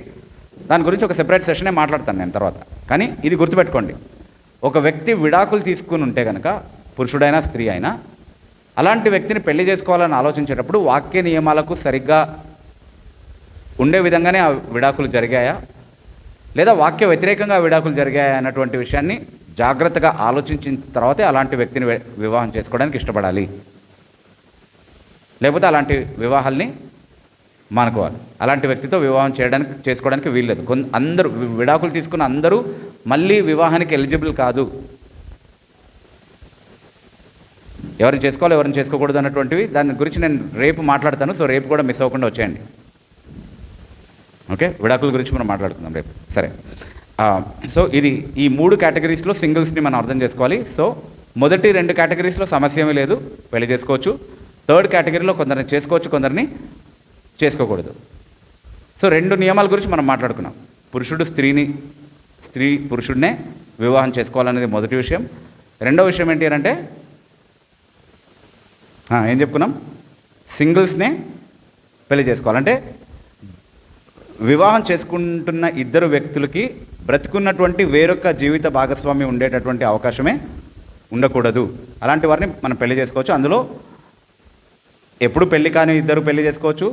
దాని గురించి ఒక సెపరేట్ సెషనే మాట్లాడతాను నేను తర్వాత. కానీ ఇది గుర్తుపెట్టుకోండి, ఒక వ్యక్తి విడాకులు తీసుకుని ఉంటే కనుక, పురుషుడైనా స్త్రీ అయినా, అలాంటి వ్యక్తిని పెళ్లి చేసుకోవాలని ఆలోచించేటప్పుడు వాక్య నియమాలకు సరిగ్గా ఉండే విధంగానే ఆ విడాకులు జరిగాయా, లేదా వాక్య వ్యతిరేకంగా విడాకులు జరిగాయా అన్నటువంటి విషయాన్ని జాగ్రత్తగా ఆలోచించిన తర్వాతే అలాంటి వ్యక్తిని వివాహం చేసుకోవడానికి ఇష్టపడాలి. లేకపోతే అలాంటి వివాహాల్ని మానుకోవాలి. అలాంటి వ్యక్తితో వివాహం చేసుకోవడానికి వీల్లేదు. అందరూ విడాకులు తీసుకున్న అందరూ మళ్ళీ వివాహానికి ఎలిజిబుల్ కాదు. ఎవరిని చేసుకోవాలి, ఎవరిని చేసుకోకూడదు అన్నటువంటివి దాని గురించి నేను రేపు మాట్లాడతాను. సో రేపు కూడా మిస్ అవ్వకుండా వచ్చేయండి. ఓకే, విడాకుల గురించి మనం మాట్లాడుకుందాం రేపు. సరే, సో ఇది ఈ 3 కేటగిరీస్లో సింగిల్స్ని మనం అర్థం చేసుకోవాలి. సో మొదటి 2 కేటగిరీస్లో సమస్య ఏమీ లేదు, పెళ్లి చేసుకోవచ్చు. 3rd కేటగిరీలో కొందరిని చేసుకోవచ్చు, కొందరిని చేసుకోకూడదు. సో 2 నియమాల గురించి మనం మాట్లాడుకున్నాం. పురుషుడు స్త్రీ పురుషుడినే వివాహం చేసుకోవాలనేది మొదటి విషయం. రెండో విషయం ఏంటి అంటే ఏం చెప్పుకున్నాం? సింగిల్స్నే పెళ్లి చేసుకోవాలంటే వివాహం చేసుకుంటున్న ఇద్దరు వ్యక్తులకి బ్రతుకున్నటువంటి వేరొక జీవిత భాగస్వామి ఉండేటటువంటి అవకాశమే ఉండకూడదు. అలాంటి వారిని మనం పెళ్లి చేసుకోవచ్చు. అందులో ఎప్పుడు పెళ్లి కాని ఇద్దరు పెళ్లి చేసుకోవచ్చు,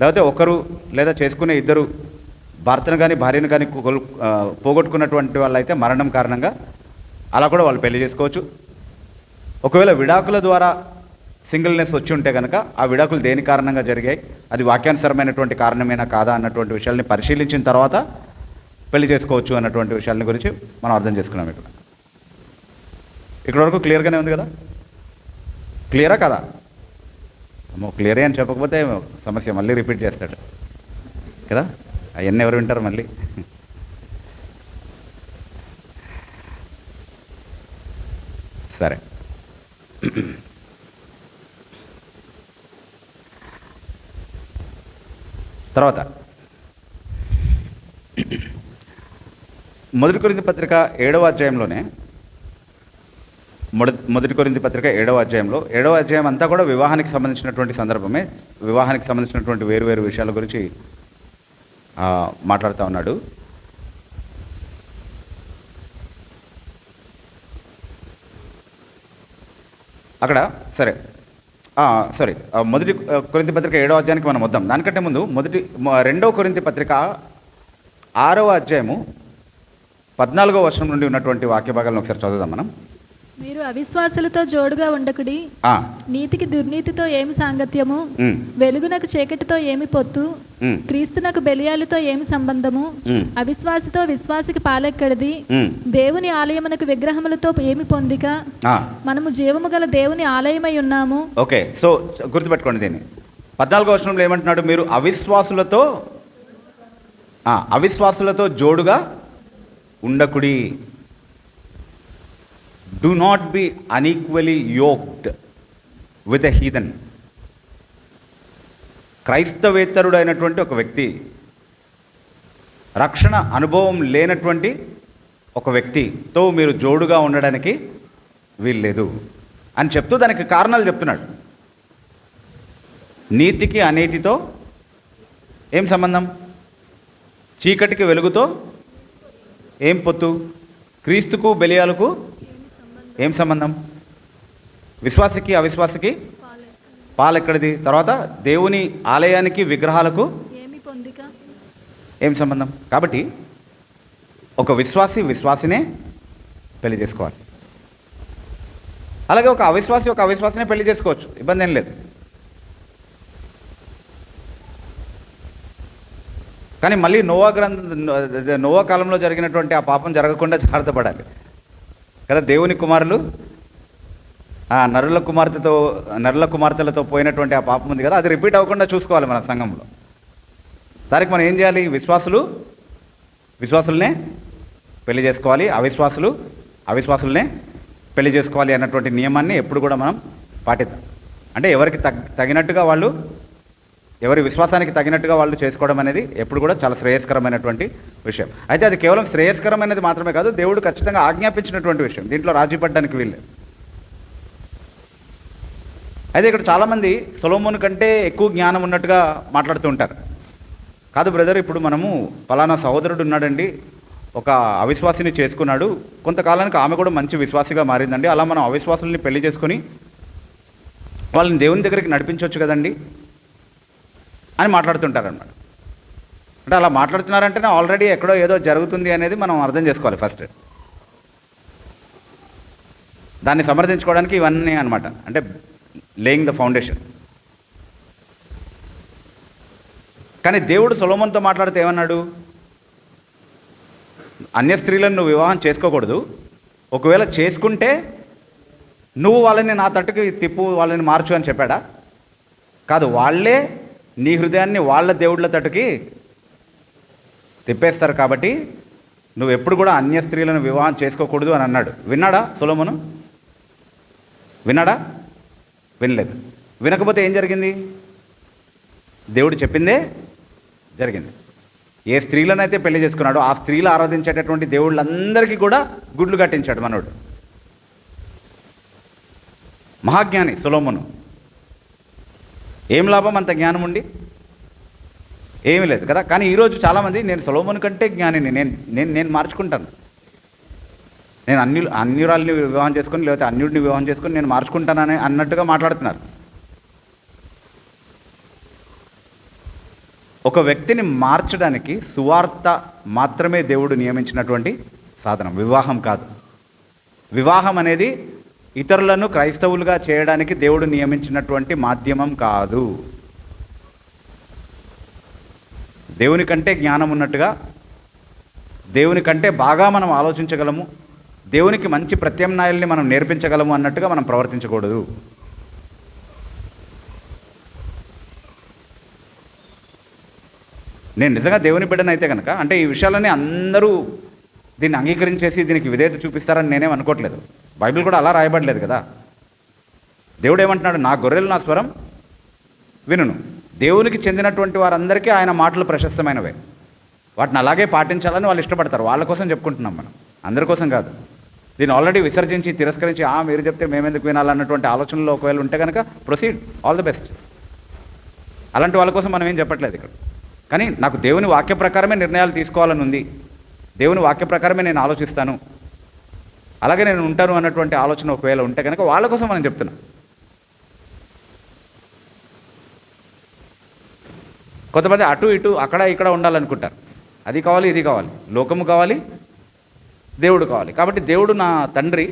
లేకపోతే ఒకరు లేదా చేసుకునే ఇద్దరు భర్తను కానీ భార్యను కానీ పోగొట్టుకున్నటువంటి వాళ్ళు అయితే మరణం కారణంగా అలా కూడా వాళ్ళు పెళ్లి చేసుకోవచ్చు. ఒకవేళ విడాకుల ద్వారా సింగిల్నెస్ వచ్చి ఉంటే కనుక ఆ విడాకులు దేని కారణంగా జరిగాయి, అది వాక్యానుసరమైనటువంటి కారణమేనా కాదా అన్నటువంటి విషయాల్ని పరిశీలించిన తర్వాత పెళ్లి చేసుకోవచ్చు అన్నటువంటి విషయాల గురించి మనం అర్థం చేసుకున్నాం. ఇక్కడ వరకు క్లియర్గానే ఉంది కదా? క్లియరా కదా? అమ్మో క్లియరే అని చెప్పకపోతే సమస్య మళ్ళీ రిపీట్ చేస్తాడు కదా. అవన్నీ ఎవరు వింటారు మళ్ళీ? సరే, తర్వాత మొదటి కొరింథీ పత్రిక 7వ అధ్యాయంలోనే మొదటి కొరింథీ పత్రిక 7వ అధ్యాయంలో 7వ అధ్యాయం అంతా కూడా వివాహానికి సంబంధించినటువంటి సందర్భమే. వివాహానికి సంబంధించినటువంటి వేరు విషయాల గురించి మాట్లాడుతూ ఉన్నాడు. అక్కడ మొదటి కొరింథీ పత్రిక 7వ అధ్యాయానికి మనం వద్దాం. దానికంటే ముందు 2వ కొరింథీ పత్రిక 6వ అధ్యాయము 14వ వచనం నుండి ఉన్నటువంటి వాక్య భాగాలను ఒకసారి చదువుదాం మనం. మీరు అవిశ్వాసులతో జోడుగా ఉండకుడి, నీతికి దుర్నీతితో ఏమి సాంగత్యము, వెలుగునకు చీకటితో ఏమి పొత్తు, క్రీస్తునకు బెలియాలతో ఏమి సంబంధము, అవిశ్వాసితో విశ్వాసికి పాలెక్కడిది, దేవుని ఆలయమునకు విగ్రహములతో ఏమి పొందిక, మనము జీవము గల దేవుని ఆలయమై ఉన్నాము. ఓకే, సో గుర్తుపెట్టుకోండి దీన్ని. 14వ వచనంలో ఏమంటున్నాడు? మీరు అవిశ్వాసులతో జోడుగా ఉండకుడి. Do not be unequally yoked with a heathen. క్రైస్తవేతరుడు అయినటువంటి ఒక వ్యక్తి, రక్షణ అనుభవం లేనటువంటి ఒక వ్యక్తితో మీరు జోడుగా ఉండడానికి వీల్లేదు అని చెప్తూ దానికి కారణాలు చెప్తున్నాడు. నీతికి అనీతితో ఏం సంబంధం? చీకటికి వెలుగుతో ఏం పొత్తు? క్రీస్తుకు బెలియాలకు ఏం సంబంధం? విశ్వాసికి అవిశ్వాసికి పాలెక్కడిది? తర్వాత దేవుని ఆలయానికి విగ్రహాలకు ఏం సంబంధం? కాబట్టి ఒక విశ్వాసినే పెళ్లి చేసుకోవాలి. అలాగే ఒక అవిశ్వాసినే పెళ్లి చేసుకోవచ్చు, ఇబ్బంది ఏం లేదు. కానీ మళ్ళీ నోవా కాలంలో జరిగినటువంటి ఆ పాపం జరగకుండా జాగ్రత్త పడాలి కదా. దేవుని కుమారులు నరుల కుమార్తెలతో పోయినటువంటి ఆ పాపం ఉంది కదా, అది రిపీట్ అవ్వకుండా చూసుకోవాలి మన సంఘంలో. దానికి మనం ఏం చేయాలి? విశ్వాసులనే పెళ్లి చేసుకోవాలి, అవిశ్వాసులనే పెళ్లి చేసుకోవాలి అన్నటువంటి నియమాన్ని ఎప్పుడు కూడా మనం పాటిద్దాం. అంటే ఎవరికి తగినట్టుగా వాళ్ళు, ఎవరి విశ్వాసానికి తగినట్టుగా వాళ్ళు చేసుకోవడం అనేది ఎప్పుడు కూడా చాలా శ్రేయస్కరమైనటువంటి విషయం. అయితే అది కేవలం శ్రేయస్కరమైనది మాత్రమే కాదు, దేవుడు ఖచ్చితంగా ఆజ్ఞాపించినటువంటి విషయం. దీంట్లో రాజీ పడడానికి వీల్లేదు. అయితే ఇక్కడ చాలామంది సొలొమోను కంటే ఎక్కువ జ్ఞానం ఉన్నట్టుగా మాట్లాడుతూ ఉంటారు. కాదు బ్రదర్, ఇప్పుడు మనము పలానా సహోదరుడు ఉన్నాడండి, ఒక అవిశ్వాసిని చేసుకున్నాడు, కొంతకాలానికి ఆమె కూడా మంచి విశ్వాసిగా మారిందండి, అలా మనం అవిశ్వాసుల్ని పెళ్లి చేసుకొని వాళ్ళని దేవుని దగ్గరికి నడిపించవచ్చు కదండి అని మాట్లాడుతుంటారన్నమాట. అంటే అలా మాట్లాడుతున్నారంటేనే ఆల్రెడీ ఎక్కడో ఏదో జరుగుతుంది అనేది మనం అర్థం చేసుకోవాలి ఫస్ట్. దాన్ని సమర్థించుకోవడానికి ఇవన్నీ అనమాట, అంటే లేయింగ్ ద ఫౌండేషన్. కానీ దేవుడు సొలొమోనుతో మాట్లాడితే ఏమన్నాడు? అన్య స్త్రీలను నువ్వు వివాహం చేసుకోకూడదు, ఒకవేళ చేసుకుంటే నువ్వు వాళ్ళని నా తట్టుకి తిప్పు, వాళ్ళని మార్చు అని చెప్పాడా? కాదు, వాళ్ళే నీ హృదయాన్ని వాళ్ళ దేవుళ్ళ తట్టుకి తిప్పేస్తారు. కాబట్టి నువ్వు ఎప్పుడు కూడా అన్య స్త్రీలను వివాహం చేసుకోకూడదు అని అన్నాడు. విన్నాడా సొలొమోను? వినలేదు. వినకపోతే ఏం జరిగింది? దేవుడు చెప్పిందే జరిగింది. ఏ స్త్రీలనైతే పెళ్లి చేసుకున్నాడో ఆ స్త్రీలు ఆరాధించేటటువంటి దేవుళ్ళందరికీ కూడా గుడ్లు కట్టించాడు మనోడు. మహాజ్ఞాని సొలొమోను. ఏం లాభం అంత జ్ఞానం ఉండి? ఏమీ లేదు కదా. కానీ ఈరోజు చాలామంది నేను సొలొమోను కంటే జ్ఞానిని, నేను మార్చుకుంటాను, నేను అన్యురాల్ని వివాహం చేసుకొని లేకపోతే అన్యుడిని వివాహం చేసుకొని నేను మార్చుకుంటానని అన్నట్టుగా మాట్లాడుతున్నారు. ఒక వ్యక్తిని మార్చడానికి సువార్త మాత్రమే దేవుడు నియమించినటువంటి సాధనం, వివాహం కాదు. వివాహం అనేది ఇతరులను క్రైస్తవులుగా చేయడానికి దేవుడు నియమించినటువంటి మాధ్యమం కాదు. దేవుని కంటే జ్ఞానం ఉన్నట్టుగా దేవుని కంటే బాగా మనం ఆలోచించగలము, దేవునికి మంచి ప్రత్యామ్నాయాల్ని మనం నేర్పించగలము అన్నట్టుగా మనం ప్రవర్తించకూడదు. నేను నిజంగా దేవుని బిడ్డనైతే కనుక, అంటే ఈ విషయాలన్నీ అందరూ దీన్ని అంగీకరించేసి దీనికి విధేయత చూపిస్తారని నేనేం అనుకోవట్లేదు. బైబిల్ కూడా అలా రాయబడలేదు కదా. దేవుడు ఏమంటున్నాడు, నా గొర్రెలు నా స్వరం వినును. దేవునికి చెందినటువంటి వారందరికీ ఆయన మాటలు ప్రశస్తమైనవే, వాటిని అలాగే పాటించాలని వాళ్ళు ఇష్టపడతారు. వాళ్ళ కోసం చెప్పుకుంటున్నాం మనం, అందరి కోసం కాదు. దీన్ని ఆల్రెడీ విసర్జించి తిరస్కరించి మీరు చెప్తే మేమెందుకు వినాలన్నటువంటి ఆలోచనలో ఒకవేళ ఉంటే కనుక ప్రొసీడ్, ఆల్ ది బెస్ట్. అలాంటి వాళ్ళ కోసం మనం ఏం చెప్పట్లేదు ఇక్కడ. కానీ నాకు దేవుని వాక్య ప్రకారమే నిర్ణయాలు తీసుకోవాలని ఉంది, దేవుని వాక్య ప్రకారమే నేను ఆలోచిస్తాను, అలాగే నేను ఉంటాను అన్నటువంటి ఆలోచన ఒకవేళ ఉంటే కనుక వాళ్ళ కోసం మనం చెప్తున్నాం. కొంతమంది అటు ఇటు అక్కడ ఇక్కడ ఉండాలనుకుంటారు. అది కావాలి, ఇది కావాలి, లోకము కావాలి, దేవుడు కావాలి. కాబట్టి దేవుడు నా తండ్రి,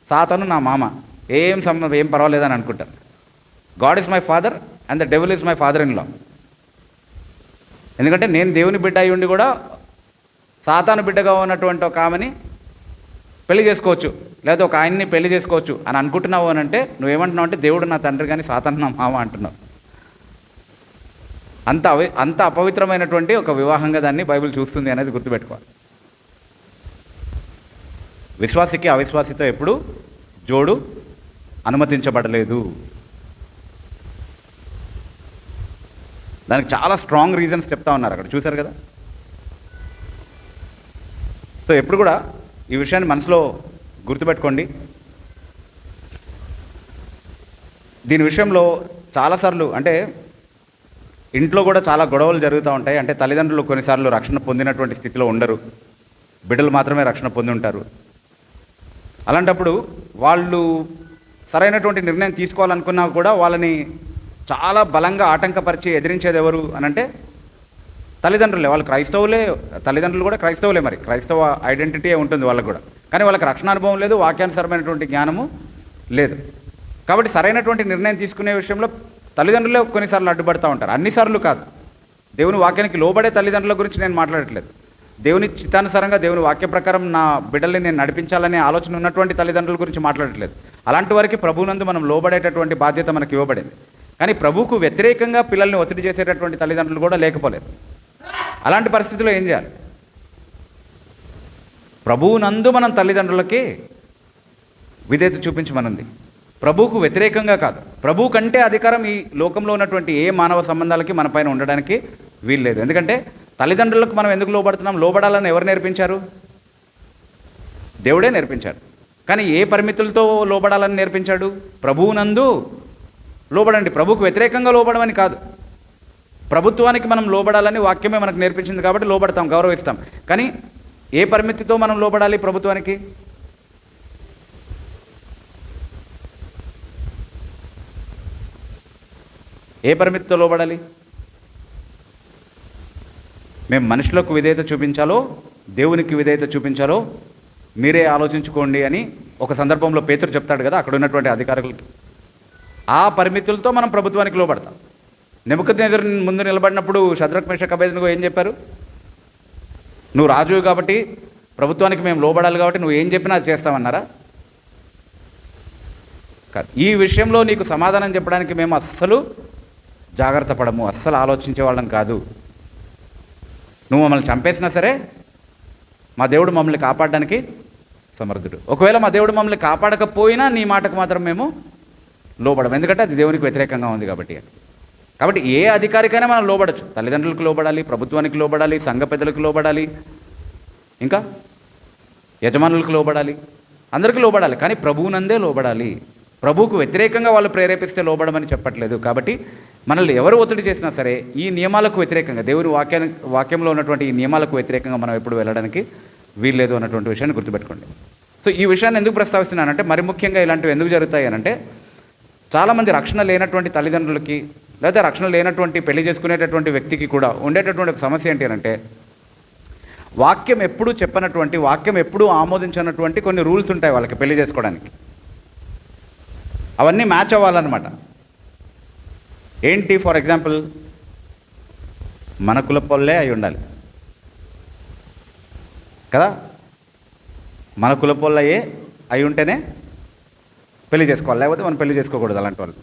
సాతాను నా మామ, ఏం పర్వాలేదని అనుకుంటారు. God is my father and the devil is my father in law. ఎందుకంటే నేను దేవుని బిడ్డ అయి ఉండి కూడా సాతాను బిడ్డగా ఉన్నటువంటి ఒక ఆమెని పెళ్లి చేసుకోవచ్చు, లేదా ఒక ఆయన్ని పెళ్లి చేసుకోవచ్చు అని అనుకుంటున్నావు అని అంటే నువ్వేమంటున్నావు అంటే దేవుడు నా తండ్రి కానీ సాతాను నా మామ అంటున్నావు. అంత అపవిత్రమైనటువంటి ఒక వివాహంగా దాన్ని బైబిల్ చూస్తుంది అనేది గుర్తుపెట్టుకోవాలి. విశ్వాసికి అవిశ్వాసితో ఎప్పుడు జోడు అనుమతించబడలేదు. దానికి చాలా స్ట్రాంగ్ రీజన్స్ చెప్తా ఉన్నారు అక్కడ, చూశారు కదా. సో ఎప్పుడు కూడా ఈ విషయాన్ని మనసులో గుర్తుపెట్టుకోండి. దీని విషయంలో చాలాసార్లు అంటే ఇంట్లో కూడా చాలా గొడవలు జరుగుతూ ఉంటాయి. అంటే తల్లిదండ్రులు కొన్నిసార్లు రక్షణ పొందినటువంటి స్థితిలో ఉండరు, బిడ్డలు మాత్రమే రక్షణ పొంది ఉంటారు. అలాంటప్పుడు వాళ్ళు సరైనటువంటి నిర్ణయం తీసుకోవాలనుకున్నా కూడా వాళ్ళని చాలా బలంగా ఆటంకపరిచి ఎదిరించేది ఎవరు అని అంటే తల్లిదండ్రులే. వాళ్ళు క్రైస్తవులే, తల్లిదండ్రులు కూడా క్రైస్తవులే, మరి క్రైస్తవ ఐడెంటిటీ ఉంటుంది వాళ్ళకు కూడా. కానీ వాళ్ళకి రక్షణ అనుభవం లేదు, వాక్యానుసరమైనటువంటి జ్ఞానము లేదు. కాబట్టి సరైనటువంటి నిర్ణయం తీసుకునే విషయంలో తల్లిదండ్రులే కొన్నిసార్లు అడ్డుపడుతూ ఉంటారు. అన్నిసార్లు కాదు. దేవుని వాక్యానికి లోబడే తల్లిదండ్రుల గురించి నేను మాట్లాడట్లేదు. దేవుని చిత్తానుసారంగా దేవుని వాక్య ప్రకారం నా బిడ్డల్ని నేను నడిపించాలనే ఆలోచన ఉన్నటువంటి తల్లిదండ్రుల గురించి మాట్లాడట్లేదు. అలాంటి వారికి ప్రభువునందు మనం లోబడేటటువంటి బాధ్యత మనకు ఇవ్వబడింది. కానీ ప్రభువుకు వ్యతిరేకంగా పిల్లల్ని ఒత్తిడి చేసేటటువంటి తల్లిదండ్రులు కూడా లేకపోలేదు. అలాంటి పరిస్థితుల్లో ఏం చేయాలి? ప్రభువునందు మనం తల్లిదండ్రులకి విధేయత చూపించమనుంది, ప్రభువుకు వ్యతిరేకంగా కాదు. ప్రభువు కంటే అధికారం ఈ లోకంలో ఉన్నటువంటి ఏ మానవ సంబంధాలకి మన పైన ఉండడానికి వీల్లేదు. ఎందుకంటే తల్లిదండ్రులకు మనం ఎందుకు లోబడుతున్నాం? లోబడాలని ఎవరు నేర్పించారు? దేవుడే నేర్పించారు. కానీ ఏ పరిమితులతో లోబడాలని నేర్పించాడు? ప్రభువునందు లోబడండి, ప్రభువుకు వ్యతిరేకంగా లోబడమని కాదు. ప్రభుత్వానికి మనం లోబడాలని వాక్యమే మనకు నేర్పించింది కాబట్టి లోబడతాం, గౌరవిస్తాం. కానీ ఏ పరిమితితో మనం లోబడాలి ప్రభుత్వానికి? ఏ పరిమితితో లోబడాలి? మేము మనుషులకు విధేయత చూపించాలో దేవునికి విధేయత చూపించాలో మీరే ఆలోచించుకోండి అని ఒక సందర్భంలో పేతురు చెప్తాడు కదా అక్కడ ఉన్నటువంటి అధికారులకి. ఆ పరిమితులతో మనం ప్రభుత్వానికి లోబడతాం. నెబుకద్నెజరు ముందు నిలబడినప్పుడు షద్రక్ మేషక్ అబేద్నెగో ఏం చెప్పారు? నువ్వు రాజువు కాబట్టి ప్రభుత్వానికి మేము లోబడాలి కాబట్టి నువ్వు ఏం చెప్పినా అది చేస్తామన్నారా? కాదు. ఈ విషయంలో నీకు సమాధానం చెప్పడానికి మేము అస్సలు జాగ్రత్త పడము, అస్సలు ఆలోచించే వాళ్ళం కాదు. నువ్వు మమ్మల్ని చంపేసినా సరే మా దేవుడు మమ్మల్ని కాపాడడానికి సమర్థుడు. ఒకవేళ మా దేవుడు మమ్మల్ని కాపాడకపోయినా నీ మాటకు మాత్రం మేము లోబడము, ఎందుకంటే అది దేవునికి వ్యతిరేకంగా ఉంది కాబట్టి. కాబట్టి ఏ అధికారికైనా మనం లోబడచ్చు. తల్లిదండ్రులకు లోబడాలి, ప్రభుత్వానికి లోబడాలి, సంఘ పెద్దలకు లోబడాలి, ఇంకా యజమానులకు లోబడాలి, అందరికీ లోబడాలి. కానీ ప్రభువునందే లోబడాలి. ప్రభువుకు వ్యతిరేకంగా వాళ్ళు ప్రేరేపిస్తే లోబడమని చెప్పట్లేదు. కాబట్టి మనల్ని ఎవరు ఒత్తిడి చేసినా సరే ఈ నియమాలకు వ్యతిరేకంగా, దేవుని వాక్యంలో ఉన్నటువంటి ఈ నియమాలకు వ్యతిరేకంగా మనం ఎప్పుడు వెళ్ళడానికి వీల్లేదు అన్నటువంటి విషయాన్ని గుర్తుపెట్టుకోండి. సో ఈ విషయాన్ని ఎందుకు ప్రస్తావిస్తున్నానంటే, మరి ముఖ్యంగా ఇలాంటివి ఎందుకు జరుగుతాయి అనంటే, చాలామంది రక్షణ లేనటువంటి తల్లిదండ్రులకి లేదా రక్షణ లేనటువంటి పెళ్లి చేసుకునేటటువంటి వ్యక్తికి కూడా ఉండేటటువంటి ఒక సమస్య ఏంటి అంటే, వాక్యం ఎప్పుడూ చెప్పనటువంటి, వాక్యం ఎప్పుడూ ఆమోదించినటువంటి కొన్ని రూల్స్ ఉంటాయి వాళ్ళకి పెళ్లి చేసుకోవడానికి. అవన్నీ మ్యాచ్ అవ్వాలన్నమాట. ఏంటి? ఫర్ ఎగ్జాంపుల్, మన కులపోళ్ళే అయి ఉండాలి, కదా, మన కులపోళ్ళయ్యే అయి ఉంటేనే పెళ్లి చేసుకోవాలి, లేకపోతే మనం పెళ్లి చేసుకోకూడదు అలాంటి వాళ్ళు.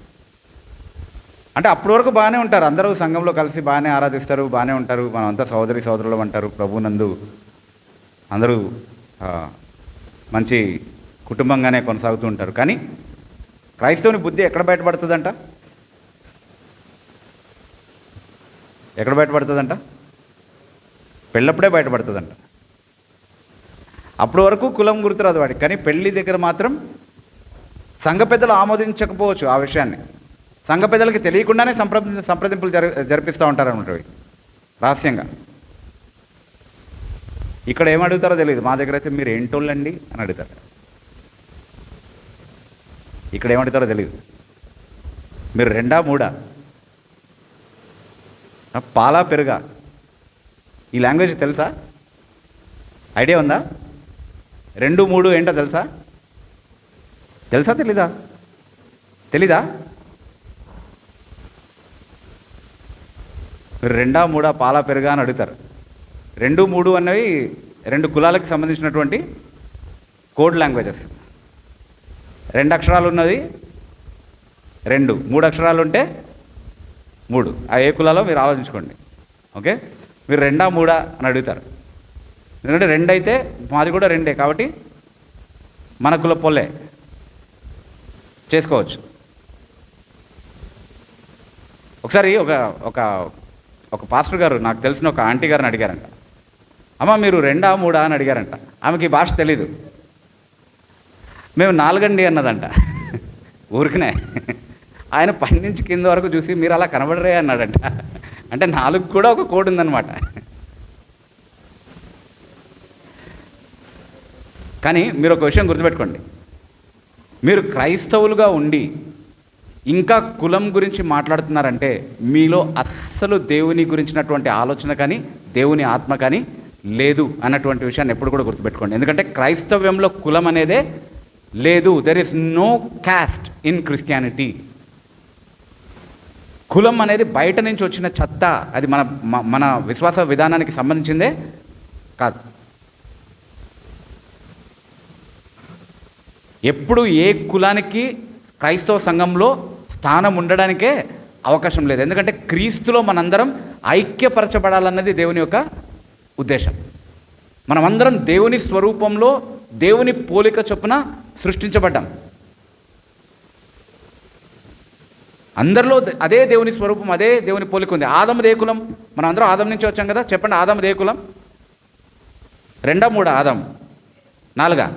అంటే అప్పటి వరకు బాగానే ఉంటారు, అందరూ సంఘంలో కలిసి బాగానే ఆరాధిస్తారు, బాగానే ఉంటారు, మనం అంతా సహోదరి సహోదరులు అంటారు, ప్రభునందు అందరూ మంచి కుటుంబంగానే కొనసాగుతూ ఉంటారు. కానీ క్రైస్తవుని బుద్ధి ఎక్కడ బయటపడుతుందంట? ఎక్కడ బయటపడుతుందంట? పెళ్ళప్పుడే బయటపడుతుందంట. అప్పటి వరకు కులం గుర్తురాదు వాడికి, కానీ పెళ్లి దగ్గర మాత్రం సంఘ పెద్దలు ఆమోదించకపోవచ్చు ఆ విషయాన్ని. సంఘ పెద్దలకి తెలియకుండానే సంప్రదింపులు జరిపిస్తూ ఉంటారు అన్నమాట రహస్యంగా. ఇక్కడ ఏమడుగుతారో తెలియదు, మా దగ్గర అయితే మీరు ఏంటోళ్ళండి అని అడుగుతారు. ఇక్కడ ఏమడుగుతారో తెలియదు, మీరు 2 3 పాలా పెరుగా, ఈ లాంగ్వేజ్ తెలుసా? ఐడియా ఉందా? 2 3 ఏంటో తెలుసా? తెలుసా తెలీదా? తెలీదా? మీరు 2 3 పాలా పెరుగా అని అడుగుతారు. 2 3 అన్నవి 2 కులాలకు సంబంధించినటువంటి కోడ్ లాంగ్వేజెస్. 2 అక్షరాలు ఉన్నది 2, 3 అక్షరాలు ఉంటే 3. ఆ ఏ కులాలో మీరు ఆలోచించుకోండి. ఓకే, మీరు 2 3 అని అడుగుతారు. ఎందుకంటే 2 అయితే మాది కూడా 2 కాబట్టి మన కుల పొల్లే చేసుకోవచ్చు. ఒకసారి ఒక పాస్టర్ గారు, నాకు తెలిసిన ఒక ఆంటీ గారిని అడిగారంట, అమ్మ మీరు 2 3 అని అడిగారంట. ఆమెకి భాష తెలీదు. మేము 4 అండి అన్నదంట. ఊరికనే ఆయన పై నుంచి కింద వరకు చూసి మీరు అలా కనబడరే అన్నాడంట. అంటే 4 కూడా ఒక కోడ్ ఉందన్నమాట. కానీ మీరు ఒక విషయం గుర్తుపెట్టుకోండి, మీరు క్రైస్తవులుగా ఉండి ఇంకా కులం గురించి మాట్లాడుతున్నారంటే మీలో అస్సలు దేవుని గురించినటువంటి ఆలోచన కానీ దేవుని ఆత్మ కానీ లేదు అన్నటువంటి విషయాన్ని ఎప్పుడు కూడా గుర్తుపెట్టుకోండి. ఎందుకంటే క్రైస్తవ్యంలో కులం అనేదే లేదు. There is no caste in Christianity. కులం అనేది బయట నుంచి వచ్చిన చెత్త, అది మన విశ్వాస విధానానికి సంబంధించిందే కాదు. ఎప్పుడు ఏ కులానికి క్రైస్తవ సంఘంలో స్థానం ఉండడానికే అవకాశం లేదు. ఎందుకంటే క్రీస్తులో మనందరం ఐక్యపరచబడాలన్నది దేవుని యొక్క ఉద్దేశం. మనమందరం దేవుని స్వరూపంలో దేవుని పోలిక చొప్పున సృష్టించబడ్డాం. అందరిలో అదే దేవుని స్వరూపం, అదే దేవుని పోలిక ఉంది. ఆదముదే కులం, మనం అందరం ఆదం నుంచి వచ్చాం కదా. చెప్పండి, ఆదముదే కులం? 2 3 ఆదం 4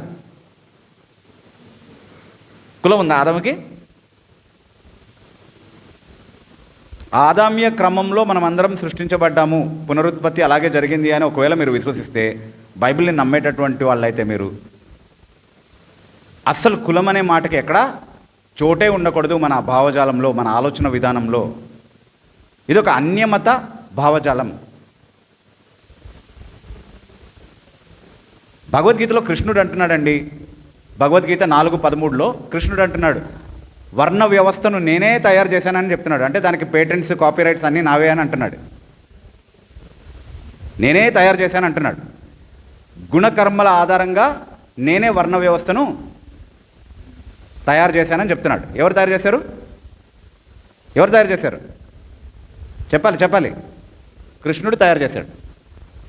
కులం ఉందా ఆదముకి? ఆదామ్య క్రమంలో మనం అందరం సృష్టించబడ్డాము, పునరుత్పత్తి అలాగే జరిగింది అని ఒకవేళ మీరు విశ్వసిస్తే, బైబిల్ని నమ్మేటటువంటి వాళ్ళైతే మీరు అస్సలు కులం అనే మాటకి ఎక్కడ చోటే ఉండకూడదు మన భావజాలంలో, మన ఆలోచన విధానంలో. ఇది ఒక అన్యమత భావజాలం. భగవద్గీతలో కృష్ణుడు అంటున్నాడండి, భగవద్గీత 4:13లో కృష్ణుడు అంటున్నాడు, వర్ణ వ్యవస్థను నేనే తయారు చేశానని చెప్తున్నాడు. అంటే దానికి పేటెంట్స్, కాపీరైట్స్ అన్నీ నావే అని అంటున్నాడు. నేనే తయారు చేశాను అంటున్నాడు. గుణకర్మల ఆధారంగా నేనే వర్ణ వ్యవస్థను తయారు చేశానని చెప్తున్నాడు. ఎవరు తయారు చేశారు? ఎవరు తయారు చేశారు? చెప్పాలి. కృష్ణుడు తయారు చేశాడు.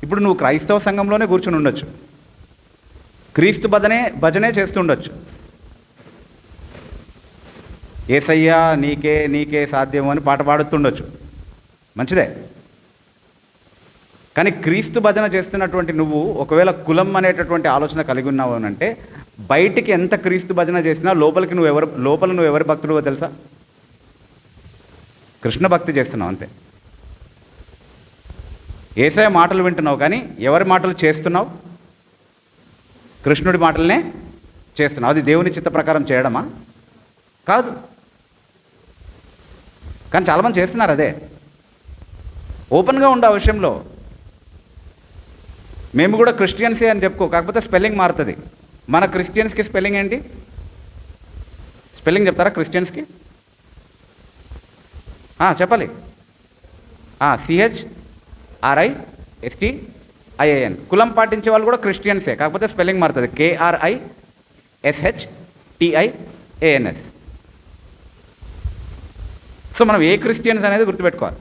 ఇప్పుడు నువ్వు క్రైస్తవ సంఘంలోనే కూర్చుని ఉండొచ్చు, క్రీస్తు భజనే చేస్తుండొచ్చు, యేసయ్యా నీకే సాధ్యము అని పాట పాడుతుండొచ్చు, మంచిదే. కానీ క్రీస్తు భజన చేస్తున్నటువంటి నువ్వు ఒకవేళ కులం అనేటటువంటి ఆలోచన కలిగి ఉన్నావు అని అంటే, బయటికి ఎంత క్రీస్తు భజన చేసినా లోపల నువ్వు ఎవరి భక్తుడువో తెలుసా? కృష్ణ భక్తి చేస్తున్నావు అంతే. యేసయ్య మాటలు వింటున్నావు, కానీ ఎవరి మాటలు చేస్తున్నావు? కృష్ణుడి మాటలనే చేస్తున్నావు. అది దేవుని చిత్త ప్రకారం చేయడమా? కాదు. కానీ చాలామంది చేస్తున్నారు అదే. ఓపెన్గా ఉండే ఆ విషయంలో. మేము కూడా క్రిస్టియన్సే అని చెప్పుకో, కాకపోతే స్పెల్లింగ్ మారుతుంది. మన క్రిస్టియన్స్కి స్పెల్లింగ్ ఏంటి? స్పెల్లింగ్ చెప్తారా క్రిస్టియన్స్కి? చెప్పాలి. CHRISTIANS ఐఏఎన్. కులం పాటించే వాళ్ళు కూడా క్రిస్టియన్సే, కాకపోతే స్పెల్లింగ్ మారుతుంది, KRISHTIANS. సో మనం ఏ క్రిస్టియన్స్ అనేది గుర్తుపెట్టుకోవాలి.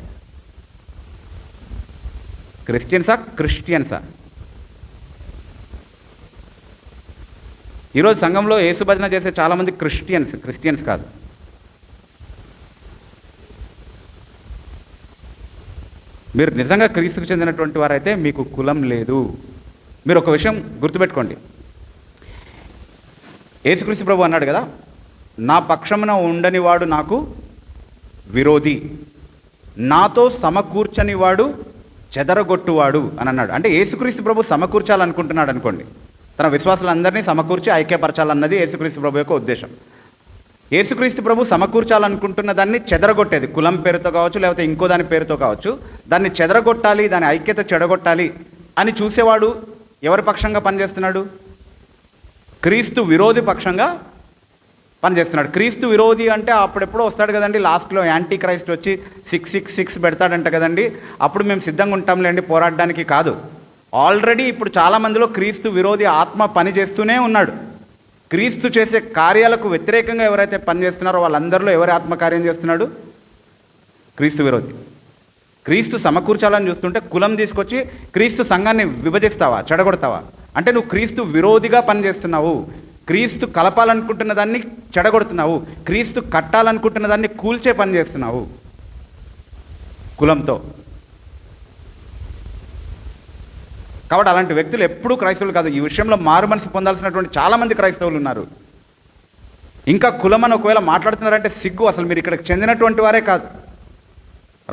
క్రిస్టియన్సా? ఈరోజు సంఘంలో యేసు భజన చేసే చాలామంది క్రిస్టియన్స్ కాదు. మీరు నిజంగా క్రీస్తుకు చెందినటువంటి వారైతే మీకు కులం లేదు. మీరు ఒక విషయం గుర్తుపెట్టుకోండి, యేసుక్రీస్తు ప్రభు అన్నాడు కదా, నా పక్షమున ఉండని వాడు నాకు విరోధి, నాతో సమకూర్చని వాడు చెదరగొట్టువాడు అని అన్నాడు. అంటే యేసుక్రీస్తు ప్రభు సమకూర్చాలనుకుంటున్నాడు అనుకోండి, తన విశ్వాసులందరినీ సమకూర్చి ఐక్యపరచాలన్నది యేసుక్రీస్తు ప్రభు యొక్క ఉద్దేశం. యేసుక్రీస్తు ప్రభు సమకూర్చాలనుకుంటున్న దాన్ని చెదరగొట్టేది, కులం పేరుతో కావచ్చు, లేకపోతే ఇంకో దాని పేరుతో కావచ్చు, దాన్ని చెదరగొట్టాలి, దాని ఐక్యత చెడగొట్టాలి అని చూసేవాడు ఎవరి పక్షంగా పనిచేస్తున్నాడు? క్రీస్తు విరోధి పక్షంగా పనిచేస్తున్నాడు. క్రీస్తు విరోధి అంటే అప్పుడెప్పుడో వస్తాడు కదండి, లాస్ట్లో యాంటీ క్రైస్ట్ వచ్చి 666 పెడతాడంట కదండి, అప్పుడు మేము సిద్ధంగా ఉంటాంలేండి పోరాడడానికి కాదు. ఆల్రెడీ ఇప్పుడు చాలామందిలో క్రీస్తు విరోధి ఆత్మ పని చేస్తూనే ఉన్నాడు. క్రీస్తు చేసే కార్యాలకు వ్యతిరేకంగా ఎవరైతే పనిచేస్తున్నారో వాళ్ళందరిలో ఎవరి ఆత్మకార్యం చేస్తున్నాడు? క్రీస్తు విరోధి. క్రీస్తు సమకూర్చాలని చూస్తుంటే కులం తీసుకొచ్చి క్రీస్తు సంఘాన్ని విభజిస్తావా, చెడగొడతావా? అంటే నువ్వు క్రీస్తు విరోధిగా పనిచేస్తున్నావు. క్రీస్తు కలపాలనుకుంటున్న దాన్ని చెడగొడుతున్నావు. క్రీస్తు కట్టాలనుకుంటున్న దాన్ని కూల్చే పని చేస్తున్నావు కులంతో. కాబట్టి అలాంటి వ్యక్తులు ఎప్పుడూ క్రైస్తవులు కాదు. ఈ విషయంలో మారు మనసు పొందాల్సినటువంటి చాలామంది క్రైస్తవులు ఉన్నారు. ఇంకా కులం అని ఒకవేళ మాట్లాడుతున్నారంటే సిగ్గు. అసలు మీరు ఇక్కడికి చెందినటువంటి వారే కాదు,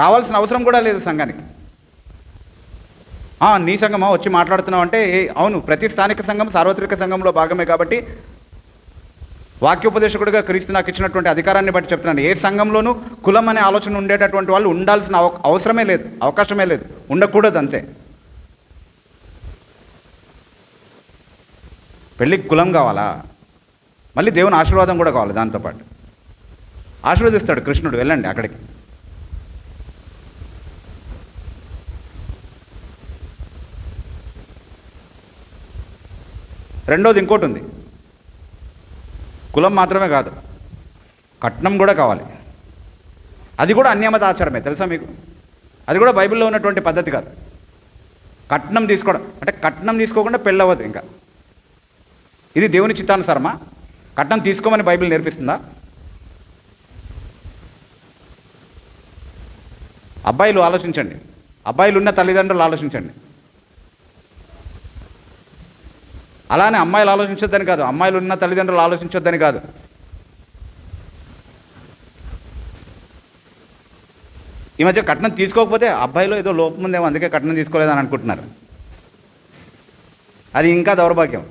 రావాల్సిన అవసరం కూడా లేదు సంఘానికి. నీ సంఘమా వచ్చి మాట్లాడుతున్నావు అంటే అవును, ప్రతి స్థానిక సంఘం సార్వత్రిక సంఘంలో భాగమే. కాబట్టి వాక్యోపదేశకుడిగా క్రీస్తు నాకు ఇచ్చినటువంటి అధికారాన్ని బట్టి చెప్తున్నాను, ఏ సంఘంలోనూ కులం అనే ఆలోచన ఉండేటటువంటి వాళ్ళు ఉండాల్సిన అవసరమే లేదు, అవకాశమే లేదు, ఉండకూడదు అంతే. పెళ్ళికి కులం కావాలా? మళ్ళీ దేవుని ఆశీర్వాదం కూడా కావాలి దాంతోపాటు. ఆశీర్వదిస్తాడు కృష్ణుడు, వెళ్ళండి అక్కడికి. రెండోది ఇంకోటి ఉంది, కులం మాత్రమే కాదు, కట్నం కూడా కావాలి. అది కూడా అన్యమత ఆచారమే, తెలుసా మీకు? అది కూడా బైబిల్లో ఉన్నటువంటి పద్ధతి కాదు. కట్నం తీసుకోవడం అంటే కట్నం తీసుకోకుండా పెళ్ళవద్దు. ఇంకా ఇది దేవుని చిత్తానుసారమా? కట్నం తీసుకోమని బైబిల్ నేర్పిస్తుందా? అబ్బాయిలు ఆలోచించండి, అబ్బాయిలు ఉన్న తల్లిదండ్రులు ఆలోచించండి. అలానే అమ్మాయిలు ఆలోచించొద్దని కాదు, అమ్మాయిలు ఉన్న తల్లిదండ్రులు ఆలోచించొద్దని కాదు. ఈ మధ్య కట్నం తీసుకోకపోతే అబ్బాయిలో ఏదో లోపం ఉందేమో అందుకే కట్నం తీసుకోలేదని అనుకుంటున్నారు. అది ఇంకా దౌర్భాగ్యం.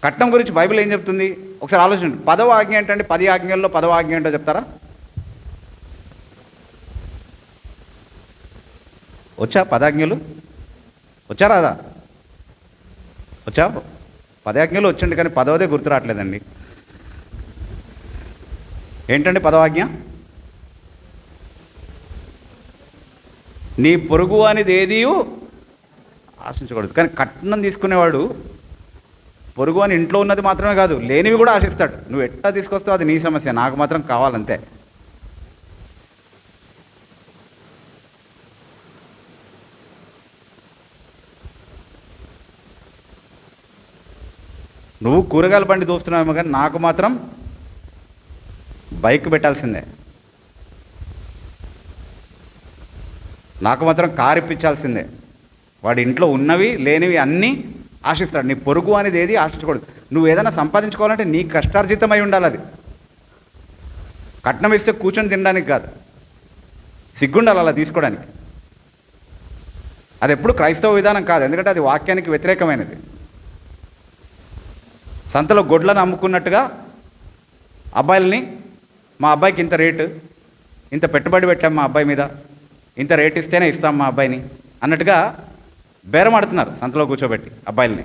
కట్నం గురించి బైబిల్ ఏం చెప్తుంది ఒకసారి ఆలోచించండి. 10వ ఆజ్ఞ ఏంటంటే, 10 ఆజ్ఞల్లో 10వ ఆజ్ఞ ఏంటో చెప్తారా? వచ్చా 10 ఆజ్ఞలు? వచ్చారా? అదా వచ్చా? 10 ఆజ్ఞలు వచ్చండి, కానీ 10వదే గుర్తు రావట్లేదండి. ఏంటండి 10వ ఆజ్ఞ? నీ పొరుగు అనేది ఏది ఆశించకూడదు. కానీ కట్నం తీసుకునేవాడు పొరుగు అని ఇంట్లో ఉన్నది మాత్రమే కాదు, లేనివి కూడా ఆశిస్తాడు. నువ్వు ఎట్లా తీసుకొస్తావు అది నీ సమస్య, నాకు మాత్రం కావాలంతే. నువ్వు కూరగాయల బండి దోస్తున్నావేమో కానీ నాకు మాత్రం బైక్ పెట్టాల్సిందే, నాకు మాత్రం కారు ఇప్పించాల్సిందే. వాడి ఇంట్లో ఉన్నవి లేనివి అన్నీ ఆశిస్తాడు. నీ పొరుగు అనేది ఏది ఆశించకూడదు. నువ్వు ఏదైనా సంపాదించుకోవాలంటే నీ కష్టార్జితమై ఉండాలి. అది కట్నం ఇస్తే కూర్చొని తినడానికి కాదు, సిగ్గుండాలి అలా తీసుకోవడానికి. అది ఎప్పుడు క్రైస్తవ విధానం కాదు, ఎందుకంటే అది వాక్యానికి వ్యతిరేకమైనది. సంతలో గొడ్లను అమ్ముకున్నట్టుగా అబ్బాయిలని, మా అబ్బాయికి ఇంత రేటు, ఇంత పెట్టుబడి పెట్టాం మా అబ్బాయి మీద, ఇంత రేటు ఇస్తేనే ఇస్తాం మా అబ్బాయిని అన్నట్టుగా బేరమాడుతున్నారు సంతలో కూర్చోబెట్టి అబ్బాయిల్ని.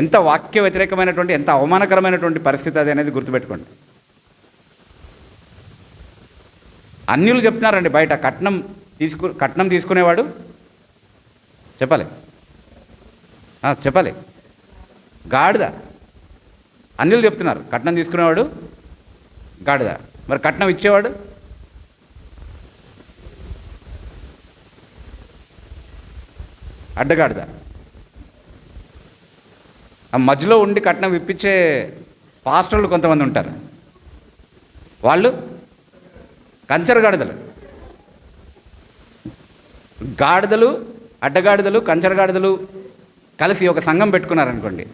ఎంత వాక్య వ్యతిరేకమైనటువంటి, ఎంత అవమానకరమైనటువంటి పరిస్థితి అది అనేది గుర్తుపెట్టుకోండి. అన్యులు చెప్తున్నారండి బయట కట్నం తీసుకునేవాడు చెప్పాలి చెప్పాలి గాడిద. అన్యులు చెప్తున్నారు కట్నం తీసుకునేవాడు గాడిద. మరి కట్నం ఇచ్చేవాడు అడ్డగాడిద. ఆ మధ్యలో ఉండి కట్నం ఇప్పించే పాస్టర్లు కొంతమంది ఉంటారు, వాళ్ళు కంచరగాడిదలు. గాడిదలు, అడ్డగాడిదలు, కంచరగాడిదలు కలిసి ఒక సంఘం పెట్టుకున్నారనుకోండి,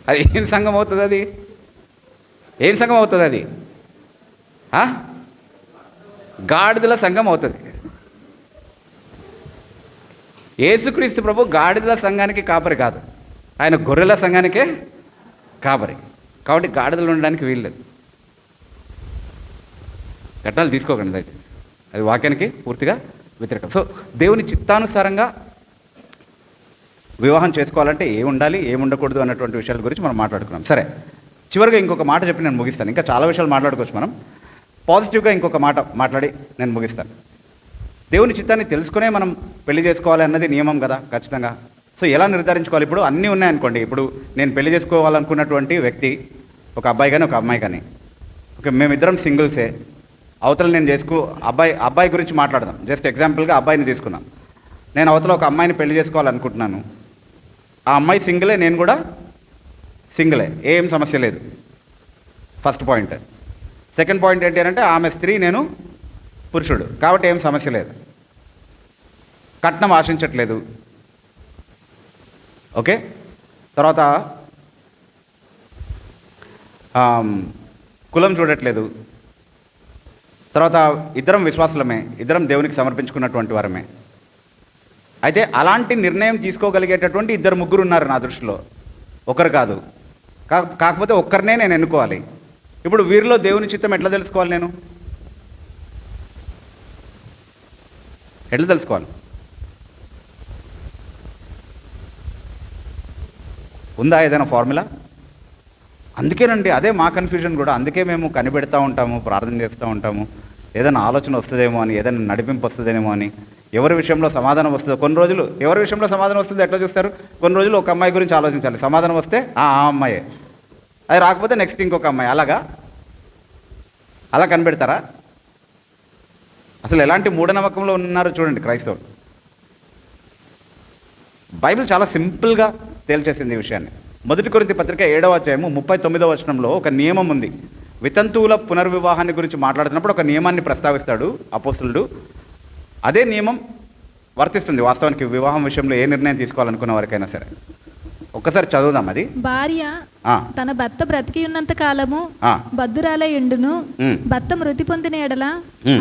అది ఏం సంఘం అవుతుంది? అది ఏం సంఘం అవుతుంది? అది గాడిదల సంఘం అవుతుంది. యేసుక్రీస్తు ప్రభు గాడిదల సంఘానికి కాపరి కాదు, ఆయన గొర్రెల సంఘానికే కాపరి. కాబట్టి గాడిదలు ఉండడానికి వీల్లేదు. కట్నాలు తీసుకోకండి దయచేసి, అది వాక్యానికి పూర్తిగా వ్యతిరేకం. సో దేవుని చిత్తానుసారంగా వివాహం చేసుకోవాలంటే ఏమి ఉండాలి, ఏమి ఉండకూడదు అన్నటువంటి విషయాల గురించి మనం మాట్లాడుకున్నాం. సరే, చివరిగా ఇంకొక మాట చెప్పి నేను ముగిస్తాను. ఇంకా చాలా విషయాలు మాట్లాడుకోవచ్చు మనం. పాజిటివ్గా ఇంకొక మాట మాట్లాడి నేను ముగిస్తాను. దేవుని చిత్తాన్ని తెలుసుకునే మనం పెళ్లి చేసుకోవాలి అన్నది నియమం కదా ఖచ్చితంగా. సో ఎలా నిర్ధారించుకోవాలి? ఇప్పుడు అన్నీ ఉన్నాయనుకోండి. ఇప్పుడు నేను పెళ్లి చేసుకోవాలనుకున్నటువంటి వ్యక్తి, ఒక అబ్బాయి కానీ ఒక అమ్మాయి కానీ, ఓకే, మేమిద్దరం సింగిల్సే. అవతల నేను అబ్బాయి గురించి మాట్లాడదాం. జస్ట్ ఎగ్జాంపుల్గా అబ్బాయిని తీసుకున్నాం. నేను అవతల ఒక అమ్మాయిని పెళ్లి చేసుకోవాలనుకుంటున్నాను. ఆ అమ్మాయి సింగిలే, నేను కూడా సింగిలే, ఏం సమస్య లేదు. First point. సెకండ్ పాయింట్ ఏంటి అంటే ఆమె స్త్రీ, నేను పురుషుడు, కాబట్టి ఏం సమస్య లేదు. కట్నం ఆశించట్లేదు. ఓకే, తర్వాత కులం చూడట్లేదు. తర్వాత ఇద్దరం విశ్వాసులమే, ఇద్దరం దేవునికి సమర్పించుకున్నటువంటి వారమే. అయితే అలాంటి నిర్ణయం తీసుకోగలిగేటటువంటి ఇద్దరు ముగ్గురు ఉన్నారు నా దృష్టిలో, ఒకరు కాదు. కాకపోతే ఒక్కరినే నేను ఎన్నుకోవాలి. ఇప్పుడు వీరిలో దేవుని చిత్తం ఎట్లా తెలుసుకోవాలి? నేను ఎట్లా తెలుసుకోవాలి? ఉందా ఏదైనా ఫార్ములా? అందుకేనండి, అదే మా కన్ఫ్యూజన్ కూడా. అందుకే మేము కనిపెడతా ఉంటాము, ప్రార్థన చేస్తూ ఉంటాము, ఏదైనా ఆలోచన వస్తుందేమో అని, ఏదైనా నడిపింపు వస్తుందేమో అని. ఎవరి విషయంలో సమాధానం వస్తుందో, కొన్ని రోజులు ఎవరి విషయంలో సమాధానం వస్తుందో ఎట్లా చూస్తారు? కొన్ని రోజులు ఒక అమ్మాయి గురించి ఆలోచించాలి, సమాధానం వస్తే ఆ అమ్మాయే, అది రాకపోతే నెక్స్ట్ ఇంకొక అమ్మాయి. అలా కనిపెడతారా? అసలు ఎలాంటి మూఢనమ్మకంలో ఉన్నారో చూడండి క్రైస్తవులు. బైబిల్ చాలా సింపుల్గా తేల్చేసింది ఈ విషయాన్ని. 1 కొరింథీ పత్రిక 7వ అధ్యాయము 39వ వచనంలో ఒక నియమం ఉంది. వితంతువుల పునర్వివాహాన్ని గురించి మాట్లాడుతున్నప్పుడు ఒక నియమాన్ని ప్రస్తావిస్తాడు అపోస్తలుడు. అదే నియమం వర్తిస్తుంది వాస్తవానికి వివాహం విషయంలో ఏ నిర్ణయం తీసుకోవాలనుకున్న వారికైనా సరే. ఒక్కసారి చదువుదాం అది. భార్య తన భర్త బ్రతికి ఉన్నంత కాలము బద్దురాలై ఉండును. భర్త మృతి పొందిన ఎడల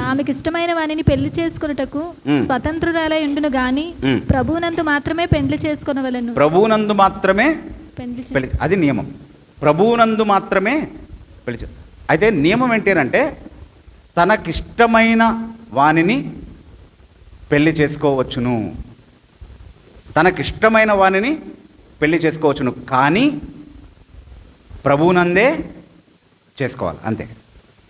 ఆమెకి ఇష్టమైన వానిని పెళ్లి చేసుకొనుటకు స్వతంత్రురాలై ఉండును గాని ప్రభువునందు మాత్రమే పెళ్లి చేసుకొనవలెను. ప్రభువునందు మాత్రమే పెళ్లి, అది నియమం. ప్రభువునందు మాత్రమే పెళ్లి. అయితే నియమం ఏంటంటే తనకిష్టమైన వానిని పెళ్లి చేసుకోవచ్చును, తనకిష్టమైన వానిని పెళ్లి చేసుకోవచ్చును, కానీ ప్రభువునందే చేసుకోవాలి, అంతే.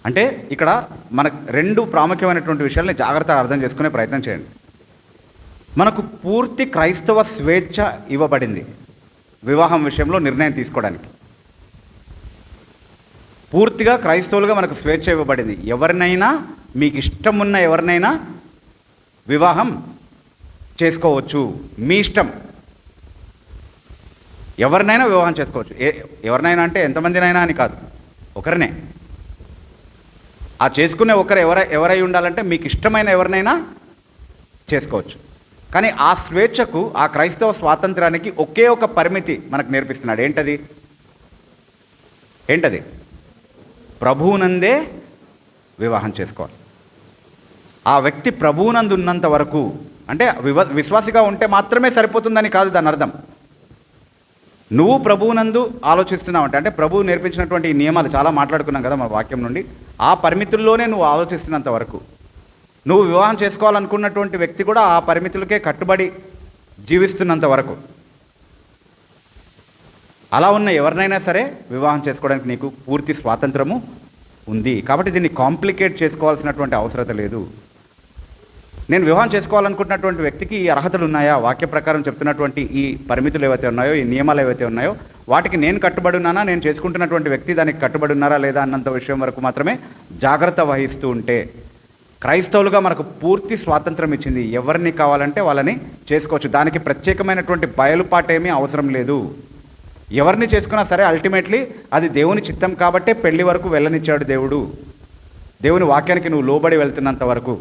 అంటే ఇక్కడ మనకు 2 ప్రాముఖ్యమైనటువంటి విషయాల్ని జాగ్రత్తగా అర్థం చేసుకునే ప్రయత్నం చేయండి. మనకు పూర్తి క్రైస్తవ స్వేచ్ఛ ఇవ్వబడింది వివాహం విషయంలో నిర్ణయం తీసుకోవడానికి. పూర్తిగా క్రైస్తవులుగా మనకు స్వేచ్ఛ ఇవ్వబడింది. ఎవరినైనా, మీకు ఇష్టం ఉన్న ఎవరినైనా వివాహం చేసుకోవచ్చు, మీ ఇష్టం. ఎవరినైనా వివాహం చేసుకోవచ్చు. ఎవరినైనా అంటే ఎంతమందినైనా అని కాదు, ఒకరినే. ఆ చేసుకునే ఒకరు ఎవరై ఉండాలంటే మీకు ఇష్టమైన ఎవరినైనా చేసుకోవచ్చు. కానీ ఆ స్వేచ్ఛకు, ఆ క్రైస్తవ స్వాతంత్రానికి ఒకే ఒక పరిమితి మనకు నేర్పిస్తున్నాడు. ఏంటది? ప్రభువునందే వివాహం చేసుకోవాలి. ఆ వ్యక్తి ప్రభువునందు ఉన్నంత వరకు, అంటే విశ్వాసిగా ఉంటే మాత్రమే సరిపోతుందని కాదు దాని అర్థం. నువ్వు ప్రభువునందు ఆలోచిస్తున్నావు అంటే ప్రభువు నేర్పించినటువంటి ఈ నియమాలు చాలా మాట్లాడుకున్నాం కదా మన వాక్యం నుండి, ఆ పరిమితుల్లోనే నువ్వు ఆలోచిస్తున్నంత వరకు, నువ్వు వివాహం చేసుకోవాలనుకున్నటువంటి వ్యక్తి కూడా ఆ పరిమితులకే కట్టుబడి జీవిస్తున్నంత వరకు, అలా ఉన్న ఎవరినైనా సరే వివాహం చేసుకోవడానికి నీకు పూర్తి స్వాతంత్రము ఉంది. కాబట్టి దీన్ని కాంప్లికేట్ చేసుకోవాల్సినటువంటి అవసరత లేదు. నేను వివాహం చేసుకోవాలనుకుంటున్నటువంటి వ్యక్తికి ఈ అర్హతలు ఉన్నాయా, వాక్య ప్రకారం చెప్తున్నటువంటి ఈ పరిమితులు ఏవైతే ఉన్నాయో, ఈ నియమాలు ఏవైతే ఉన్నాయో వాటికి నేను కట్టుబడి ఉన్నానా, నేను చేసుకుంటున్నటువంటి వ్యక్తి దానికి కట్టుబడి ఉన్నారా లేదా అన్నంత విషయం వరకు మాత్రమే జాగ్రత్త వహిస్తూ ఉంటే, క్రైస్తవులుగా మనకు పూర్తి స్వాతంత్రం ఇచ్చింది. ఎవరిని కావాలంటే వాళ్ళని చేసుకోవచ్చు. దానికి ప్రత్యేకమైనటువంటి బయలుపాటేమీ అవసరం లేదు. ఎవరిని చేసుకున్నా సరే అల్టిమేట్లీ అది దేవుని చిత్తం కాబట్టే పెళ్లి వరకు వెళ్ళనిచ్చాడు దేవుడు. దేవుని వాక్యానికి నువ్వు లోబడి వెళ్తున్నంత వరకు.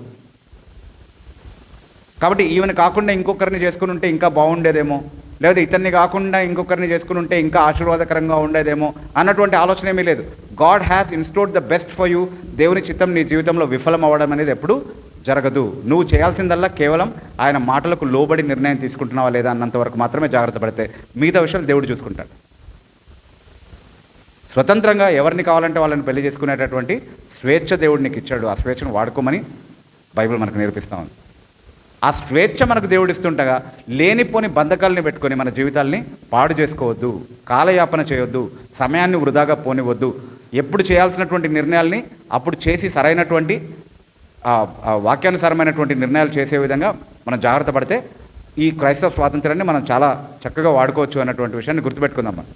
కాబట్టి ఈవెన్ కాకుండా ఇంకొకరిని చేసుకుని ఉంటే ఇంకా బాగుండేదేమో, లేదా ఇతన్ని కాకుండా ఇంకొకరిని చేసుకుని ఉంటే ఇంకా ఆశీర్వాదకరంగా ఉండేదేమో అన్నటువంటి ఆలోచన ఏమీ లేదు. God has in stored the best for you. దేవుని చిత్తం నీ జీవితంలో విఫలం అవ్వడం అనేది ఎప్పుడు జరగదు. నువ్వు చేయాల్సిందల్లా కేవలం ఆయన మాటలకు లోబడి నిర్ణయం తీసుకుంటున్నావా లేదా అన్నంత వరకు మాత్రమే జాగ్రత్త పడితే మిగతా విషయాలు దేవుడు చూసుకుంటాడు. స్వతంత్రంగా ఎవరిని కావాలంటే వాళ్ళని పెళ్లి చేసుకునేటటువంటి స్వేచ్ఛ దేవుడు నీకు ఇచ్చాడు. ఆ స్వేచ్ఛను వాడుకోమని బైబిల్ మనకు నేర్పిస్తా ఉంది. ఆ స్వేచ్ఛ మనకు దేవుడు ఇస్తుండగా లేనిపోని బంధకాలని పెట్టుకొని మన జీవితాల్ని పాడు చేసుకోవద్దు, కాలయాపన చేయొద్దు, సమయాన్ని వృధాగా పోనివద్దు. ఎప్పుడు చేయాల్సినటువంటి నిర్ణయాల్ని అప్పుడు చేసి సరైనటువంటి వాక్యానుసారమైనటువంటి నిర్ణయాలు చేసే విధంగా మనం జాగ్రత్త పడితే ఈ క్రైస్తవ స్వాతంత్రాన్ని మనం చాలా చక్కగా వాడుకోవచ్చు అన్నటువంటి విషయాన్ని గుర్తుపెట్టుకుందాం మనం.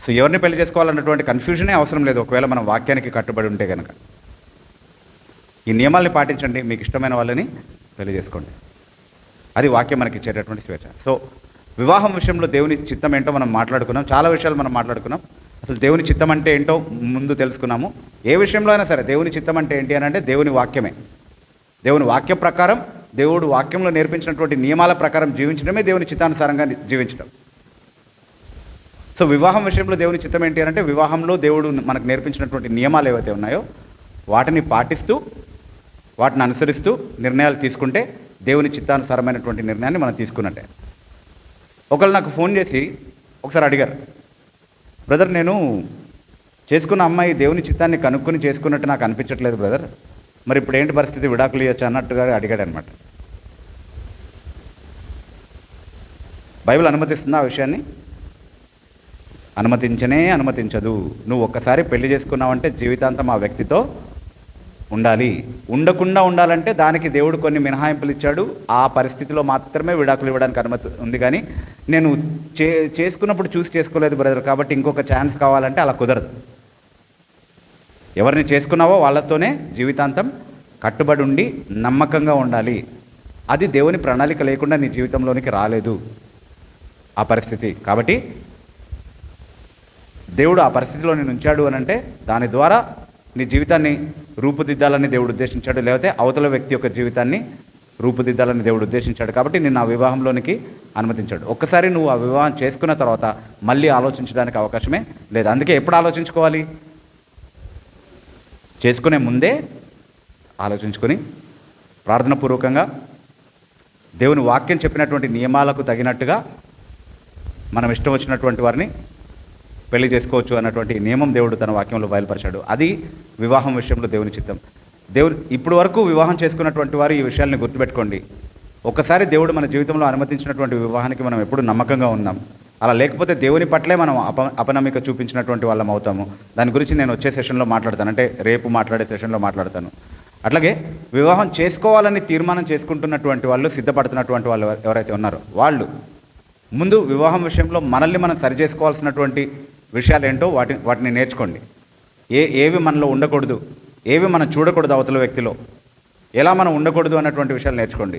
సో ఎవరిని పెళ్లి చేసుకోవాలన్నటువంటి కన్ఫ్యూజనే అవసరం లేదు ఒకవేళ మనం వాక్యానికి కట్టుబడి ఉంటే కనుక. ఈ నియమాల్ని పాటించండి, మీకు ఇష్టమైన వాళ్ళని పెళ్లి చేసుకోండి. అది వాక్యం మనకి ఇచ్చేటటువంటి స్వేచ్ఛ. సో వివాహం విషయంలో దేవుని చిత్తం ఏంటో మనం మాట్లాడుకున్నాం. చాలా విషయాలు మనం మాట్లాడుకున్నాం. అసలు దేవుని చిత్తం అంటే ఏంటో ముందు తెలుసుకున్నాము. ఏ విషయంలో అయినా సరే దేవుని చిత్తం అంటే ఏంటి అని అంటే దేవుని వాక్యమే. దేవుని వాక్య ప్రకారం, దేవుడు వాక్యంలో నేర్పించినటువంటి నియమాల ప్రకారం జీవించడమే దేవుని చిత్తానుసారంగా జీవించడం. సో వివాహం విషయంలో దేవుని చిత్తం ఏంటి అని అంటే వివాహంలో దేవుడు మనకు నేర్పించినటువంటి నియమాలు ఏవైతే ఉన్నాయో వాటిని పాటిస్తూ వాటిని అనుసరిస్తూ నిర్ణయాలు తీసుకుంటే దేవుని చిత్తానుసారమైనటువంటి నిర్ణయాన్ని మనం తీసుకున్నట్టే. ఒకళ్ళు నాకు ఫోన్ చేసి ఒకసారి అడిగారు, బ్రదర్ నేను చేసుకున్న అమ్మాయి దేవుని చిత్తాన్ని కనుక్కొని చేసుకున్నట్టు నాకు అనిపించట్లేదు బ్రదర్, మరి ఇప్పుడు ఏంటి పరిస్థితి, విడాకులు ఇవ్వచ్చు అన్నట్టుగా అడిగాడు అనమాట. బైబిల్ అనుమతిస్తుందా ఆ విషయాన్ని? అనుమతించదు. నువ్వు ఒక్కసారి పెళ్లి చేసుకున్నావంటే జీవితాంతం ఆ వ్యక్తితో ఉండాలి. ఉండకుండా ఉండాలంటే దానికి దేవుడు కొన్ని మినహాయింపులు ఇచ్చాడు. ఆ పరిస్థితిలో మాత్రమే విడాకులు ఇవ్వడానికి అనుమతి ఉంది. కానీ నేను చేసుకున్నప్పుడు చూసి చేసుకోలేదు బ్రదర్ కాబట్టి ఇంకొక ఛాన్స్ కావాలంటే అలా కుదరదు. ఎవరిని చేసుకున్నావో వాళ్ళతోనే జీవితాంతం కట్టుబడి ఉండి నమ్మకంగా ఉండాలి. అది దేవుని ప్రణాళిక లేకుండా నీ జీవితంలోనికి రాలేదు ఆ పరిస్థితి. కాబట్టి దేవుడు ఆ పరిస్థితిలో నేను ఉంచాడు అని అంటే దాని ద్వారా నీ జీవితాన్ని రూపుదిద్దాలని దేవుడు ఉద్దేశించాడు, లేకపోతే అవతల వ్యక్తి యొక్క జీవితాన్ని రూపుదిద్దాలని దేవుడు ఉద్దేశించాడు. కాబట్టి నిన్ను ఆ వివాహంలోనికి అనుమతించాడు. ఒక్కసారి నువ్వు ఆ వివాహం చేసుకున్న తర్వాత మళ్ళీ ఆలోచించడానికి అవకాశమే లేదు. అందుకే ఎప్పుడు ఆలోచించుకోవాలి? చేసుకునే ముందే ఆలోచించుకొని ప్రార్థనాపూర్వకంగా దేవుని వాక్యం చెప్పినటువంటి నియమాలకు తగినట్టుగా మనం ఇష్టం వచ్చినటువంటి వారిని పెళ్లి చేసుకోవచ్చు అన్నటువంటి నియమం దేవుడు తన వాక్యంలో బయలుపరిచాడు. అది వివాహం విషయంలో దేవుని చిత్తం. దేవుడు ఇప్పుడు వరకు వివాహం చేసుకున్నటువంటి వారు ఈ విషయాల్ని గుర్తుపెట్టుకోండి. ఒకసారి దేవుడు మన జీవితంలో అనుమతించినటువంటి వివాహానికి మనం ఎప్పుడు నమ్మకంగా ఉన్నాం. అలా లేకపోతే దేవుని పట్లే మనం అపనమ్మిక చూపించినటువంటి వాళ్ళం అవుతాము. దాని గురించి నేను వచ్చే సెషన్లో మాట్లాడతాను, అంటే రేపు మాట్లాడే సెషన్లో మాట్లాడతాను. అట్లాగే వివాహం చేసుకోవాలని తీర్మానం చేసుకుంటున్నటువంటి వాళ్ళు, సిద్ధపడుతున్నటువంటి వాళ్ళు ఎవరైతే ఉన్నారో వాళ్ళు ముందు వివాహం విషయంలో మనల్ని మనం సరి చేసుకోవాల్సినటువంటి విషయాలు ఏంటో వాటిని నేర్చుకోండి. ఏవి మనలో ఉండకూడదు, ఏవి మనం చూడకూడదు, అవతల వ్యక్తిలో ఎలా మనం ఉండకూడదు అన్నటువంటి విషయాలు నేర్చుకోండి.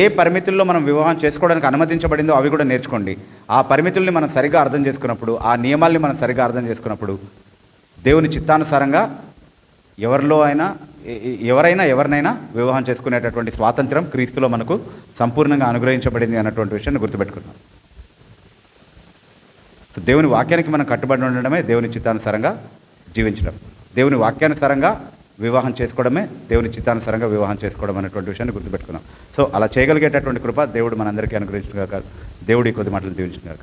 ఏ పరిమితుల్లో మనం వివాహం చేసుకోవడానికి అనుమతించబడిందో అవి కూడా నేర్చుకోండి. ఆ పరిమితుల్ని మనం సరిగా అర్థం చేసుకున్నప్పుడు, ఆ నియమాల్ని మనం సరిగా అర్థం చేసుకున్నప్పుడు దేవుని చిత్తానుసారంగా ఎవరినైనా వివాహం చేసుకునేటటువంటి స్వాతంత్రం క్రీస్తులో మనకు సంపూర్ణంగా అనుగ్రహించబడింది అన్నటువంటి విషయాన్ని గుర్తుపెట్టుకున్నాం. సో దేవుని వాక్యానికి మనం కట్టుబడి ఉండడమే దేవుని చిత్తానుసారంగా జీవించడం. దేవుని వాక్యానుసారంగా వివాహం చేసుకోవడమే దేవుని చిత్తానుసారంగా వివాహం చేసుకోవడం అనేటువంటి విషయాన్ని గుర్తుపెట్టుకున్నాం. సో అలా చేయగలిగేటటువంటి కృప దేవుడు మనందరికీ అనుగ్రహించుగాక. దేవుడి కొద్ది మాటలు దీవించుగాక.